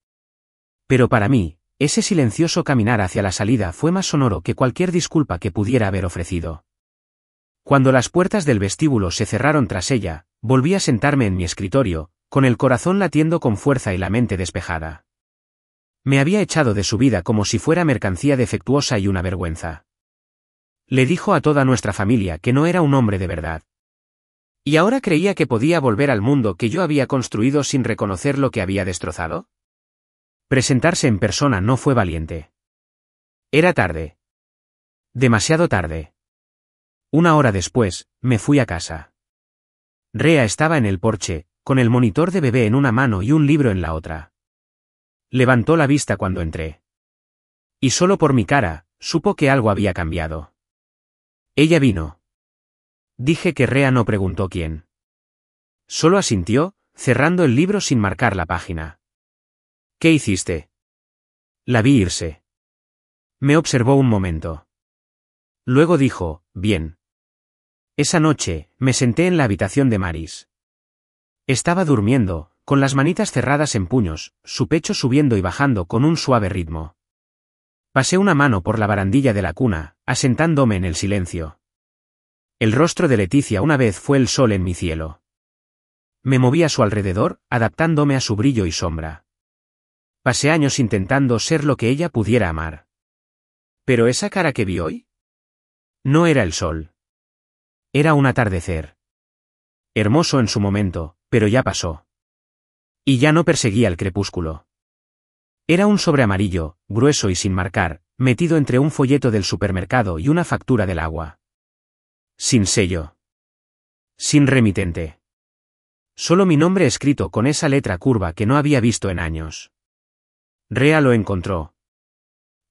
Pero para mí, ese silencioso caminar hacia la salida fue más sonoro que cualquier disculpa que pudiera haber ofrecido. Cuando las puertas del vestíbulo se cerraron tras ella, volví a sentarme en mi escritorio, con el corazón latiendo con fuerza y la mente despejada. Me había echado de su vida como si fuera mercancía defectuosa y una vergüenza. Le dijo a toda nuestra familia que no era un hombre de verdad. ¿Y ahora creía que podía volver al mundo que yo había construido sin reconocer lo que había destrozado? Presentarse en persona no fue valiente. Era tarde. Demasiado tarde. Una hora después, me fui a casa. Rea estaba en el porche, con el monitor de bebé en una mano y un libro en la otra. Levantó la vista cuando entré. Y solo por mi cara, supo que algo había cambiado. Ella vino. Dije que Rea no preguntó quién. Solo asintió, cerrando el libro sin marcar la página. ¿Qué hiciste? La vi irse. Me observó un momento. Luego dijo, bien. Esa noche, me senté en la habitación de Maris. Estaba durmiendo, con las manitas cerradas en puños, su pecho subiendo y bajando con un suave ritmo. Pasé una mano por la barandilla de la cuna, asentándome en el silencio. El rostro de Leticia una vez fue el sol en mi cielo. Me moví a su alrededor, adaptándome a su brillo y sombra. Pasé años intentando ser lo que ella pudiera amar. ¿Pero esa cara que vi hoy? No era el sol. Era un atardecer. Hermoso en su momento, pero ya pasó. Y ya no perseguía el crepúsculo. Era un sobre amarillo, grueso y sin marcar, metido entre un folleto del supermercado y una factura del agua. Sin sello. Sin remitente. Solo mi nombre escrito con esa letra curva que no había visto en años. Rea lo encontró.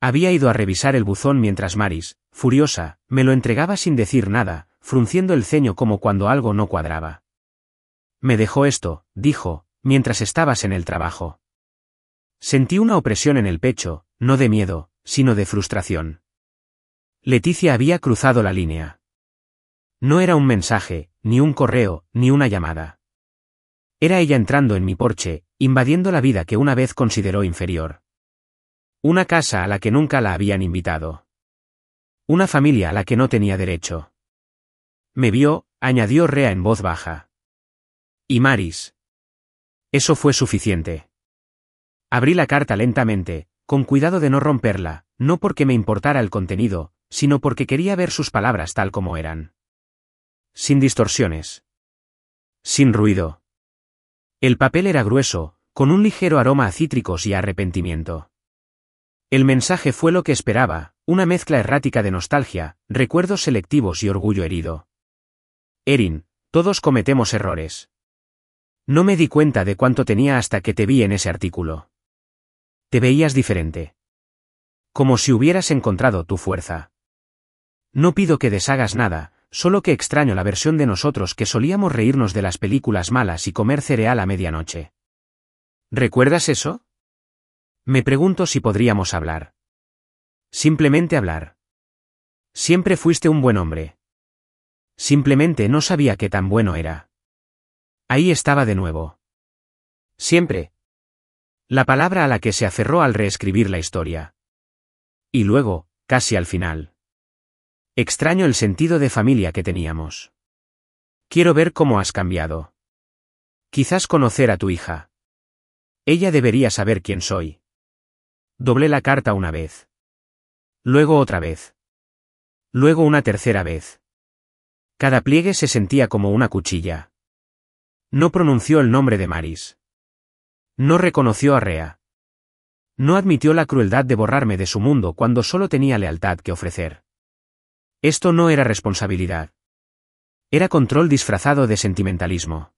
Había ido a revisar el buzón mientras Maris, furiosa, me lo entregaba sin decir nada, frunciendo el ceño como cuando algo no cuadraba. Me dejó esto, dijo, mientras estabas en el trabajo. Sentí una opresión en el pecho, no de miedo, sino de frustración. Leticia había cruzado la línea. No era un mensaje, ni un correo, ni una llamada. Era ella entrando en mi porche, invadiendo la vida que una vez consideró inferior. Una casa a la que nunca la habían invitado. Una familia a la que no tenía derecho. Me vio, añadió Rea en voz baja. Y Maris. Eso fue suficiente. Abrí la carta lentamente, con cuidado de no romperla, no porque me importara el contenido, sino porque quería ver sus palabras tal como eran. Sin distorsiones. Sin ruido. El papel era grueso, con un ligero aroma a cítricos y a arrepentimiento. El mensaje fue lo que esperaba, una mezcla errática de nostalgia, recuerdos selectivos y orgullo herido. Erin, todos cometemos errores. No me di cuenta de cuánto tenía hasta que te vi en ese artículo. Te veías diferente. Como si hubieras encontrado tu fuerza. No pido que deshagas nada, solo que extraño la versión de nosotros que solíamos reírnos de las películas malas y comer cereal a medianoche. ¿Recuerdas eso? Me pregunto si podríamos hablar. Simplemente hablar. Siempre fuiste un buen hombre. Simplemente no sabía qué tan bueno era. Ahí estaba de nuevo. Siempre. La palabra a la que se aferró al reescribir la historia. Y luego, casi al final. Extraño el sentido de familia que teníamos. Quiero ver cómo has cambiado. Quizás conocer a tu hija. Ella debería saber quién soy. Doblé la carta una vez. Luego otra vez. Luego una tercera vez. Cada pliegue se sentía como una cuchilla. No pronunció el nombre de Maris. No reconoció a Rea. No admitió la crueldad de borrarme de su mundo cuando solo tenía lealtad que ofrecer. Esto no era responsabilidad. Era control disfrazado de sentimentalismo.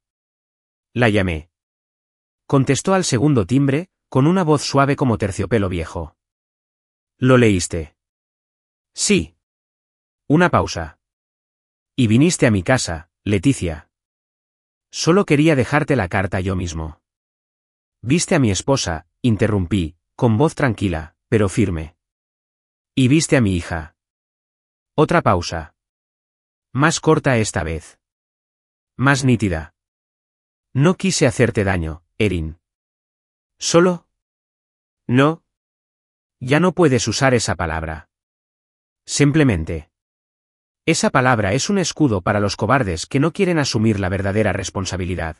La llamé. Contestó al segundo timbre, con una voz suave como terciopelo viejo. ¿Lo leíste? Sí. Una pausa. Y viniste a mi casa, Leticia. Solo quería dejarte la carta yo mismo. Viste a mi esposa, interrumpí, con voz tranquila, pero firme. Y viste a mi hija. Otra pausa. Más corta esta vez. Más nítida. No quise hacerte daño, Erin. ¿Solo? No. Ya no puedes usar esa palabra. Simplemente. Esa palabra es un escudo para los cobardes que no quieren asumir la verdadera responsabilidad.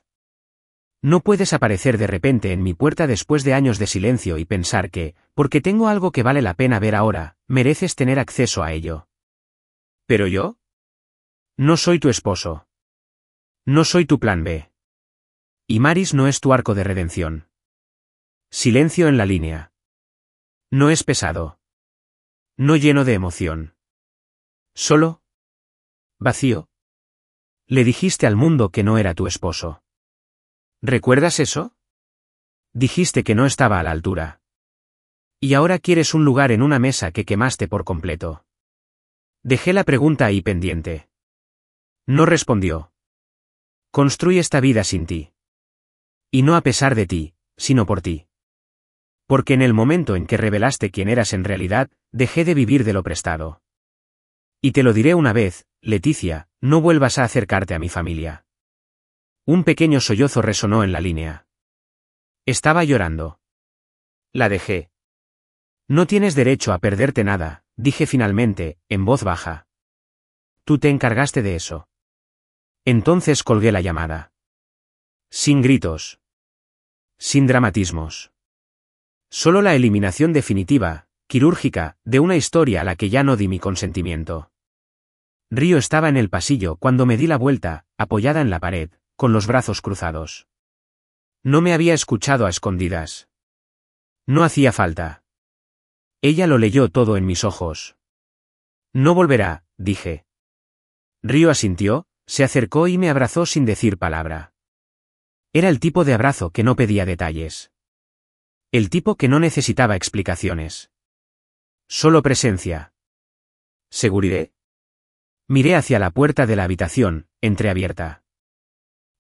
No puedes aparecer de repente en mi puerta después de años de silencio y pensar que, porque tengo algo que vale la pena ver ahora, mereces tener acceso a ello. ¿Pero yo? No soy tu esposo. No soy tu plan B. Y Maris no es tu arco de redención. Silencio en la línea. No es pesado. No lleno de emoción. Solo. Vacío. Le dijiste al mundo que no era tu esposo. ¿Recuerdas eso? Dijiste que no estaba a la altura. Y ahora quieres un lugar en una mesa que quemaste por completo. Dejé la pregunta ahí pendiente. No respondió. Construí esta vida sin ti. Y no a pesar de ti, sino por ti. Porque en el momento en que revelaste quién eras en realidad, dejé de vivir de lo prestado. Y te lo diré una vez, Leticia, no vuelvas a acercarte a mi familia. Un pequeño sollozo resonó en la línea. Estaba llorando. La dejé. No tienes derecho a perderte nada, dije finalmente, en voz baja. Tú te encargaste de eso. Entonces colgué la llamada. Sin gritos. Sin dramatismos. Solo la eliminación definitiva, quirúrgica, de una historia a la que ya no di mi consentimiento. Río estaba en el pasillo cuando me di la vuelta, apoyada en la pared, con los brazos cruzados. No me había escuchado a escondidas. No hacía falta. Ella lo leyó todo en mis ojos. No volverá, dije. Río asintió, se acercó y me abrazó sin decir palabra. Era el tipo de abrazo que no pedía detalles. El tipo que no necesitaba explicaciones. Solo presencia. ¿Seguridad? Miré hacia la puerta de la habitación, entreabierta.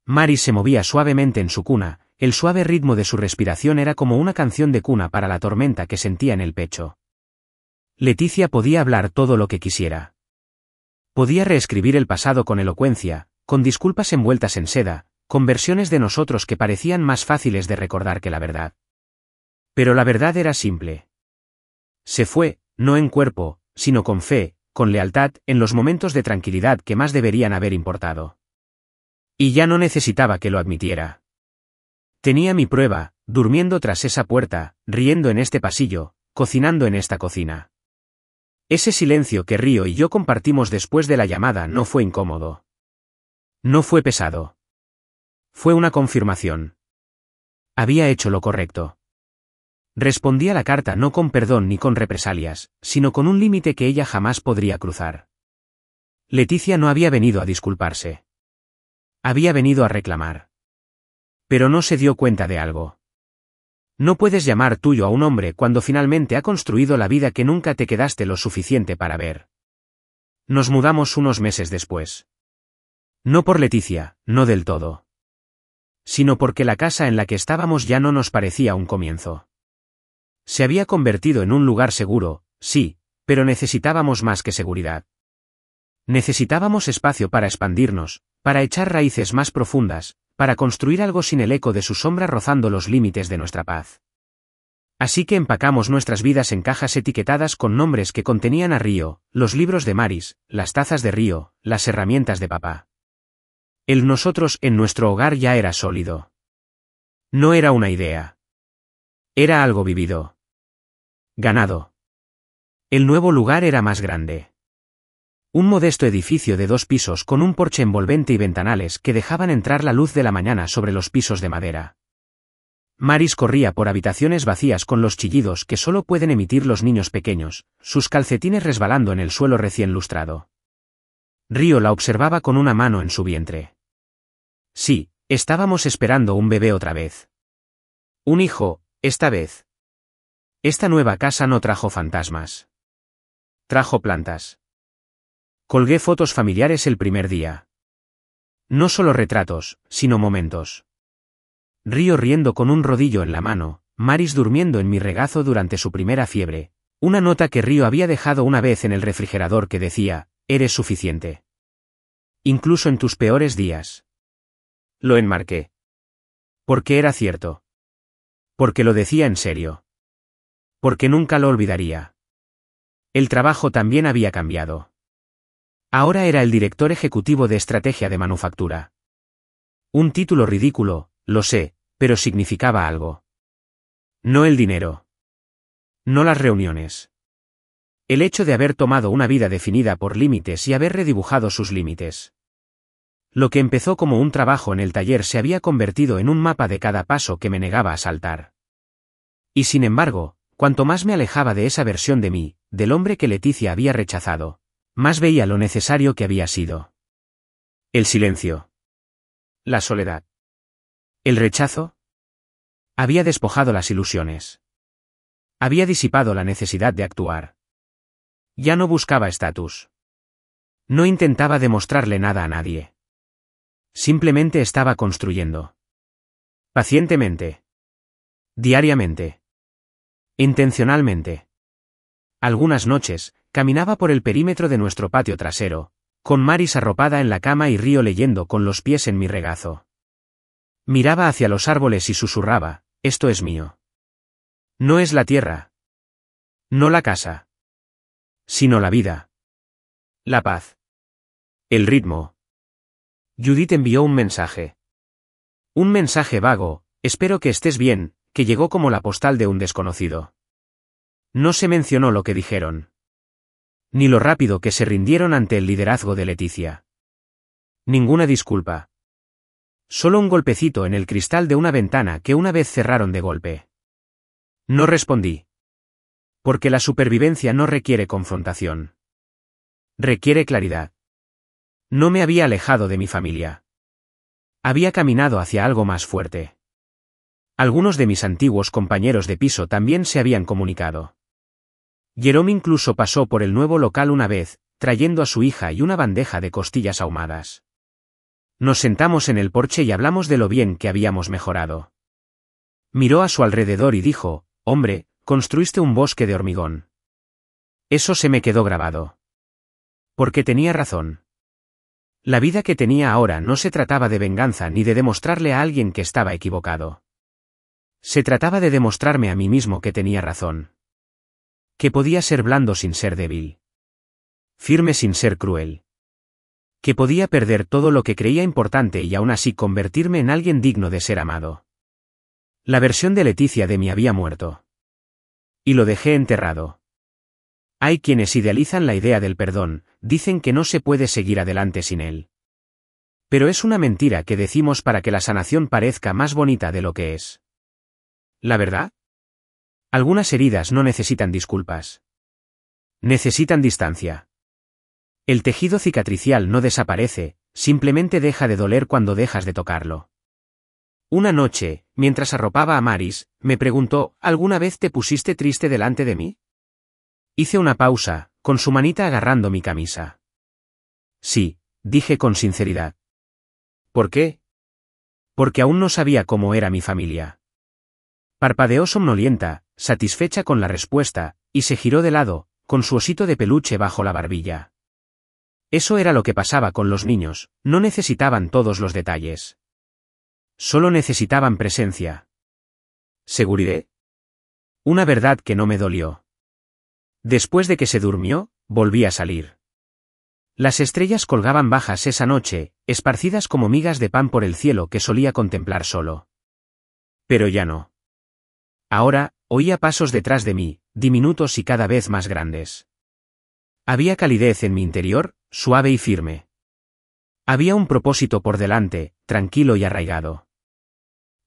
Maris se movía suavemente en su cuna, el suave ritmo de su respiración era como una canción de cuna para la tormenta que sentía en el pecho. Leticia podía hablar todo lo que quisiera. Podía reescribir el pasado con elocuencia, con disculpas envueltas en seda, con versiones de nosotros que parecían más fáciles de recordar que la verdad. Pero la verdad era simple. Se fue, no en cuerpo, sino con fe, con lealtad, en los momentos de tranquilidad que más deberían haber importado. Y ya no necesitaba que lo admitiera. Tenía mi prueba, durmiendo tras esa puerta, riendo en este pasillo, cocinando en esta cocina. Ese silencio que Río y yo compartimos después de la llamada no fue incómodo. No fue pesado. Fue una confirmación. Había hecho lo correcto. Respondí a la carta no con perdón ni con represalias, sino con un límite que ella jamás podría cruzar. Leticia no había venido a disculparse. Había venido a reclamar. Pero no se dio cuenta de algo. No puedes llamar tuyo a un hombre cuando finalmente ha construido la vida que nunca te quedaste lo suficiente para ver. Nos mudamos unos meses después. No por Leticia, no del todo. Sino porque la casa en la que estábamos ya no nos parecía un comienzo. Se había convertido en un lugar seguro, sí, pero necesitábamos más que seguridad. Necesitábamos espacio para expandirnos, para echar raíces más profundas, para construir algo sin el eco de su sombra rozando los límites de nuestra paz. Así que empacamos nuestras vidas en cajas etiquetadas con nombres que contenían a Río, los libros de Maris, las tazas de Río, las herramientas de papá. El nosotros en nuestro hogar ya era sólido. No era una idea. Era algo vivido. Ganado. El nuevo lugar era más grande. Un modesto edificio de 2 pisos con un porche envolvente y ventanales que dejaban entrar la luz de la mañana sobre los pisos de madera. Maris corría por habitaciones vacías con los chillidos que solo pueden emitir los niños pequeños, sus calcetines resbalando en el suelo recién lustrado. Río la observaba con una mano en su vientre. Sí, estábamos esperando un bebé otra vez. Un hijo, esta vez. Esta nueva casa no trajo fantasmas. Trajo plantas. Colgué fotos familiares el primer día. No solo retratos, sino momentos. Río riendo con un rodillo en la mano, Maris durmiendo en mi regazo durante su primera fiebre. Una nota que Río había dejado una vez en el refrigerador que decía, eres suficiente. Incluso en tus peores días. Lo enmarqué. Porque era cierto. Porque lo decía en serio. Porque nunca lo olvidaría. El trabajo también había cambiado. Ahora era el director ejecutivo de estrategia de manufactura. Un título ridículo, lo sé, pero significaba algo. No el dinero. No las reuniones. El hecho de haber tomado una vida definida por límites y haber redibujado sus límites. Lo que empezó como un trabajo en el taller se había convertido en un mapa de cada paso que me negaba a saltar. Y sin embargo, cuanto más me alejaba de esa versión de mí, del hombre que Leticia había rechazado, más veía lo necesario que había sido. El silencio. La soledad. El rechazo. Había despojado las ilusiones. Había disipado la necesidad de actuar. Ya no buscaba estatus. No intentaba demostrarle nada a nadie. Simplemente estaba construyendo. Pacientemente. Diariamente. Intencionalmente. Algunas noches, caminaba por el perímetro de nuestro patio trasero, con Maris arropada en la cama y Río leyendo con los pies en mi regazo. Miraba hacia los árboles y susurraba, esto es mío. No es la tierra. No la casa. Sino la vida. La paz. El ritmo. Judith envió un mensaje. Un mensaje vago, espero que estés bien, que llegó como la postal de un desconocido. No se mencionó lo que dijeron. Ni lo rápido que se rindieron ante el liderazgo de Leticia. Ninguna disculpa. Solo un golpecito en el cristal de una ventana que una vez cerraron de golpe. No respondí. Porque la supervivencia no requiere confrontación. Requiere claridad. No me había alejado de mi familia. Había caminado hacia algo más fuerte. Algunos de mis antiguos compañeros de piso también se habían comunicado. Jerome incluso pasó por el nuevo local una vez, trayendo a su hija y una bandeja de costillas ahumadas. Nos sentamos en el porche y hablamos de lo bien que habíamos mejorado. Miró a su alrededor y dijo, hombre, construiste un bosque de hormigón. Eso se me quedó grabado. Porque tenía razón. La vida que tenía ahora no se trataba de venganza ni de demostrarle a alguien que estaba equivocado. Se trataba de demostrarme a mí mismo que tenía razón. Que podía ser blando sin ser débil. Firme sin ser cruel. Que podía perder todo lo que creía importante y aún así convertirme en alguien digno de ser amado. La versión de Leticia de mí había muerto. Y lo dejé enterrado. Hay quienes idealizan la idea del perdón, dicen que no se puede seguir adelante sin él. Pero es una mentira que decimos para que la sanación parezca más bonita de lo que es. ¿La verdad? Algunas heridas no necesitan disculpas. Necesitan distancia. El tejido cicatricial no desaparece, simplemente deja de doler cuando dejas de tocarlo. Una noche, mientras arropaba a Maris, me preguntó, ¿alguna vez te pusiste triste delante de mí? Hice una pausa, con su manita agarrando mi camisa. Sí, dije con sinceridad. ¿Por qué? Porque aún no sabía cómo era mi familia. Parpadeó somnolienta, satisfecha con la respuesta, y se giró de lado, con su osito de peluche bajo la barbilla. Eso era lo que pasaba con los niños, no necesitaban todos los detalles. Solo necesitaban presencia. ¿Seguridad? Una verdad que no me dolió. Después de que se durmió, volví a salir. Las estrellas colgaban bajas esa noche, esparcidas como migas de pan por el cielo que solía contemplar solo. Pero ya no. Ahora, oía pasos detrás de mí, diminutos y cada vez más grandes. Había calidez en mi interior, suave y firme. Había un propósito por delante, tranquilo y arraigado.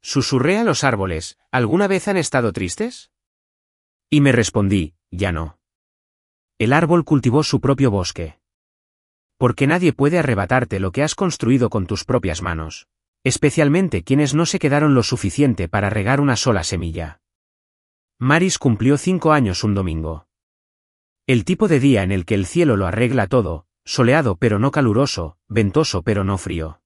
Susurré a los árboles, ¿alguna vez han estado tristes? Y me respondí, ya no. El árbol cultivó su propio bosque. Porque nadie puede arrebatarte lo que has construido con tus propias manos, especialmente quienes no se quedaron lo suficiente para regar una sola semilla. Maris cumplió 5 años un domingo. El tipo de día en el que el cielo lo arregla todo, soleado pero no caluroso, ventoso pero no frío.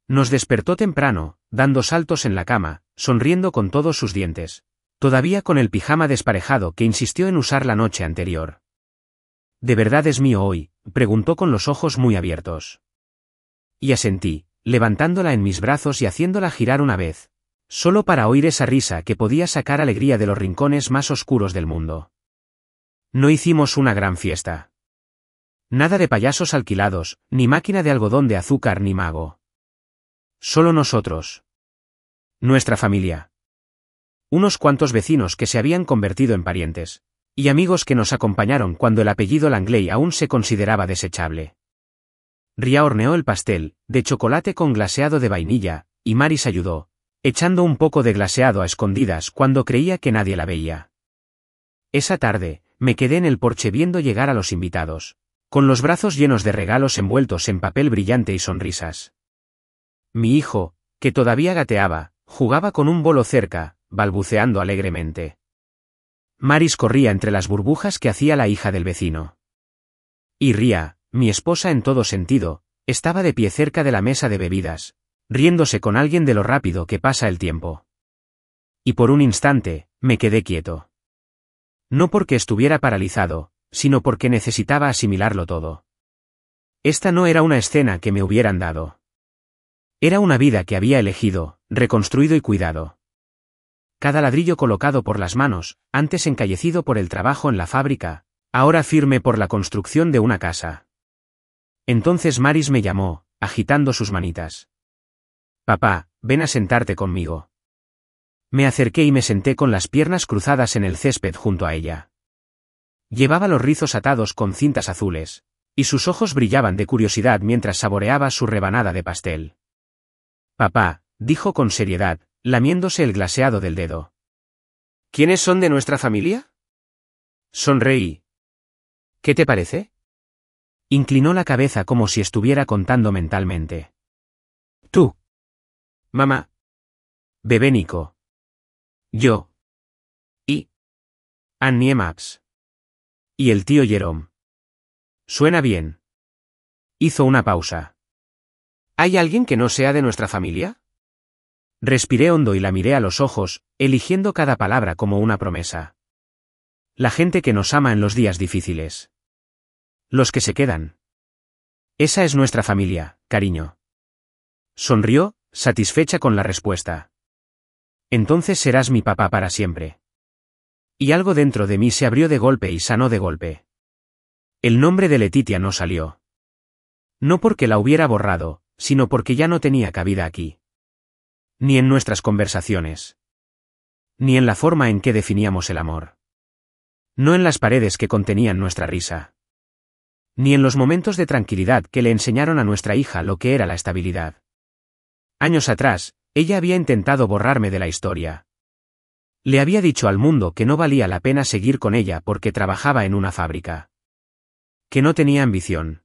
Nos despertó temprano, dando saltos en la cama, sonriendo con todos sus dientes. Todavía con el pijama desparejado que insistió en usar la noche anterior. ¿De verdad es mío hoy?, preguntó con los ojos muy abiertos. Y asentí, levantándola en mis brazos y haciéndola girar una vez, solo para oír esa risa que podía sacar alegría de los rincones más oscuros del mundo. No hicimos una gran fiesta. Nada de payasos alquilados, ni máquina de algodón de azúcar ni mago. Solo nosotros. Nuestra familia. Unos cuantos vecinos que se habían convertido en parientes, y amigos que nos acompañaron cuando el apellido Langley aún se consideraba desechable. Ria horneó el pastel, de chocolate con glaseado de vainilla, y Maris ayudó, echando un poco de glaseado a escondidas cuando creía que nadie la veía. Esa tarde, me quedé en el porche viendo llegar a los invitados, con los brazos llenos de regalos envueltos en papel brillante y sonrisas. Mi hijo, que todavía gateaba, jugaba con un bolo cerca, balbuceando alegremente. Maris corría entre las burbujas que hacía la hija del vecino. Y Ria, mi esposa en todo sentido, estaba de pie cerca de la mesa de bebidas, riéndose con alguien de lo rápido que pasa el tiempo. Y por un instante, me quedé quieto. No porque estuviera paralizado, sino porque necesitaba asimilarlo todo. Esta no era una escena que me hubieran dado. Era una vida que había elegido, reconstruido y cuidado. Cada ladrillo colocado por las manos, antes encallecido por el trabajo en la fábrica, ahora firme por la construcción de una casa. Entonces Maris me llamó, agitando sus manitas. Papá, ven a sentarte conmigo. Me acerqué y me senté con las piernas cruzadas en el césped junto a ella. Llevaba los rizos atados con cintas azules, y sus ojos brillaban de curiosidad mientras saboreaba su rebanada de pastel. Papá, dijo con seriedad, lamiéndose el glaseado del dedo. ¿Quiénes son de nuestra familia? Sonreí. ¿Qué te parece? Inclinó la cabeza como si estuviera contando mentalmente. Tú. Mamá. Bebé Nico. Yo. Y. Annie Max. Y el tío Jerome. Suena bien. Hizo una pausa. ¿Hay alguien que no sea de nuestra familia? Respiré hondo y la miré a los ojos, eligiendo cada palabra como una promesa. La gente que nos ama en los días difíciles. Los que se quedan. Esa es nuestra familia, cariño. Sonrió, satisfecha con la respuesta. Entonces serás mi papá para siempre. Y algo dentro de mí se abrió de golpe y sanó de golpe. El nombre de Letitia no salió. No porque la hubiera borrado, sino porque ya no tenía cabida aquí. Ni en nuestras conversaciones. Ni en la forma en que definíamos el amor. No en las paredes que contenían nuestra risa. Ni en los momentos de tranquilidad que le enseñaron a nuestra hija lo que era la estabilidad. Años atrás, ella había intentado borrarme de la historia. Le había dicho al mundo que no valía la pena seguir con ella porque trabajaba en una fábrica. Que no tenía ambición.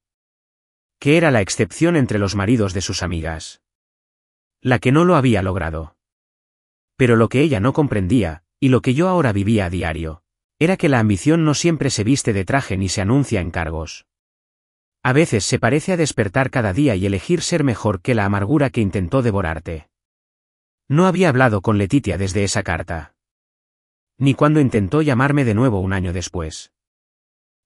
Que era la excepción entre los maridos de sus amigas. La que no lo había logrado. Pero lo que ella no comprendía, y lo que yo ahora vivía a diario, era que la ambición no siempre se viste de traje ni se anuncia en cargos. A veces se parece a despertar cada día y elegir ser mejor que la amargura que intentó devorarte. No había hablado con Letitia desde esa carta. Ni cuando intentó llamarme de nuevo un año después.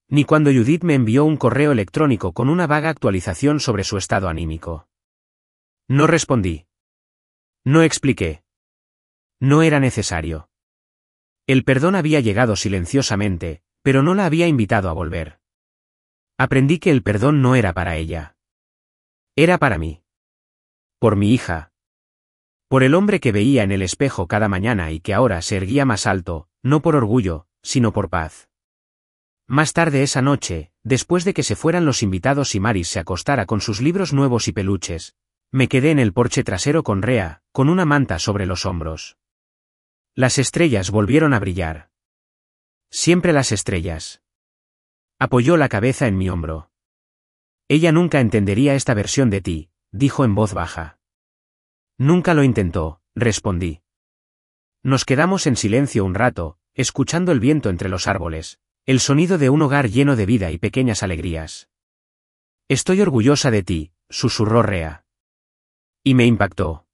Ni cuando Judith me envió un correo electrónico con una vaga actualización sobre su estado anímico. No respondí. No expliqué. No era necesario. El perdón había llegado silenciosamente, pero no la había invitado a volver. Aprendí que el perdón no era para ella. Era para mí. Por mi hija. Por el hombre que veía en el espejo cada mañana y que ahora se erguía más alto, no por orgullo, sino por paz. Más tarde esa noche, después de que se fueran los invitados y Maris se acostara con sus libros nuevos y peluches, me quedé en el porche trasero con Rea, con una manta sobre los hombros. Las estrellas volvieron a brillar. Siempre las estrellas. Apoyó la cabeza en mi hombro. Ella nunca entendería esta versión de ti, dijo en voz baja. Nunca lo intentó, respondí. Nos quedamos en silencio un rato, escuchando el viento entre los árboles, el sonido de un hogar lleno de vida y pequeñas alegrías. Estoy orgullosa de ti, susurró Rea. Y me impactó.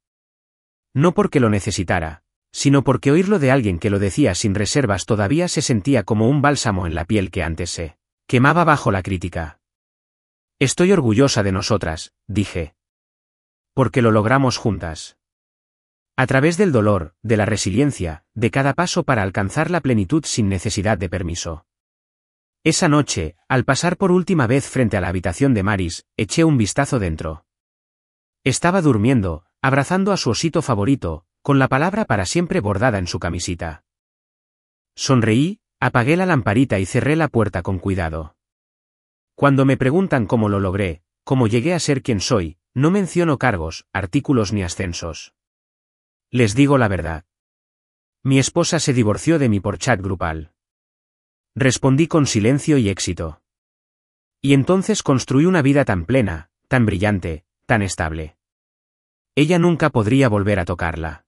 No porque lo necesitara, sino porque oírlo de alguien que lo decía sin reservas todavía se sentía como un bálsamo en la piel que antes se quemaba bajo la crítica. Estoy orgullosa de nosotras, dije. Porque lo logramos juntas. A través del dolor, de la resiliencia, de cada paso para alcanzar la plenitud sin necesidad de permiso. Esa noche, al pasar por última vez frente a la habitación de Maris, eché un vistazo dentro. Estaba durmiendo, abrazando a su osito favorito, con la palabra para siempre bordada en su camisita. Sonreí, apagué la lamparita y cerré la puerta con cuidado. Cuando me preguntan cómo lo logré, cómo llegué a ser quien soy, no menciono cargos, artículos ni ascensos. Les digo la verdad. Mi esposa se divorció de mí por chat grupal. Respondí con silencio y éxito. Y entonces construí una vida tan plena, tan brillante, tan estable. Ella nunca podría volver a tocarla.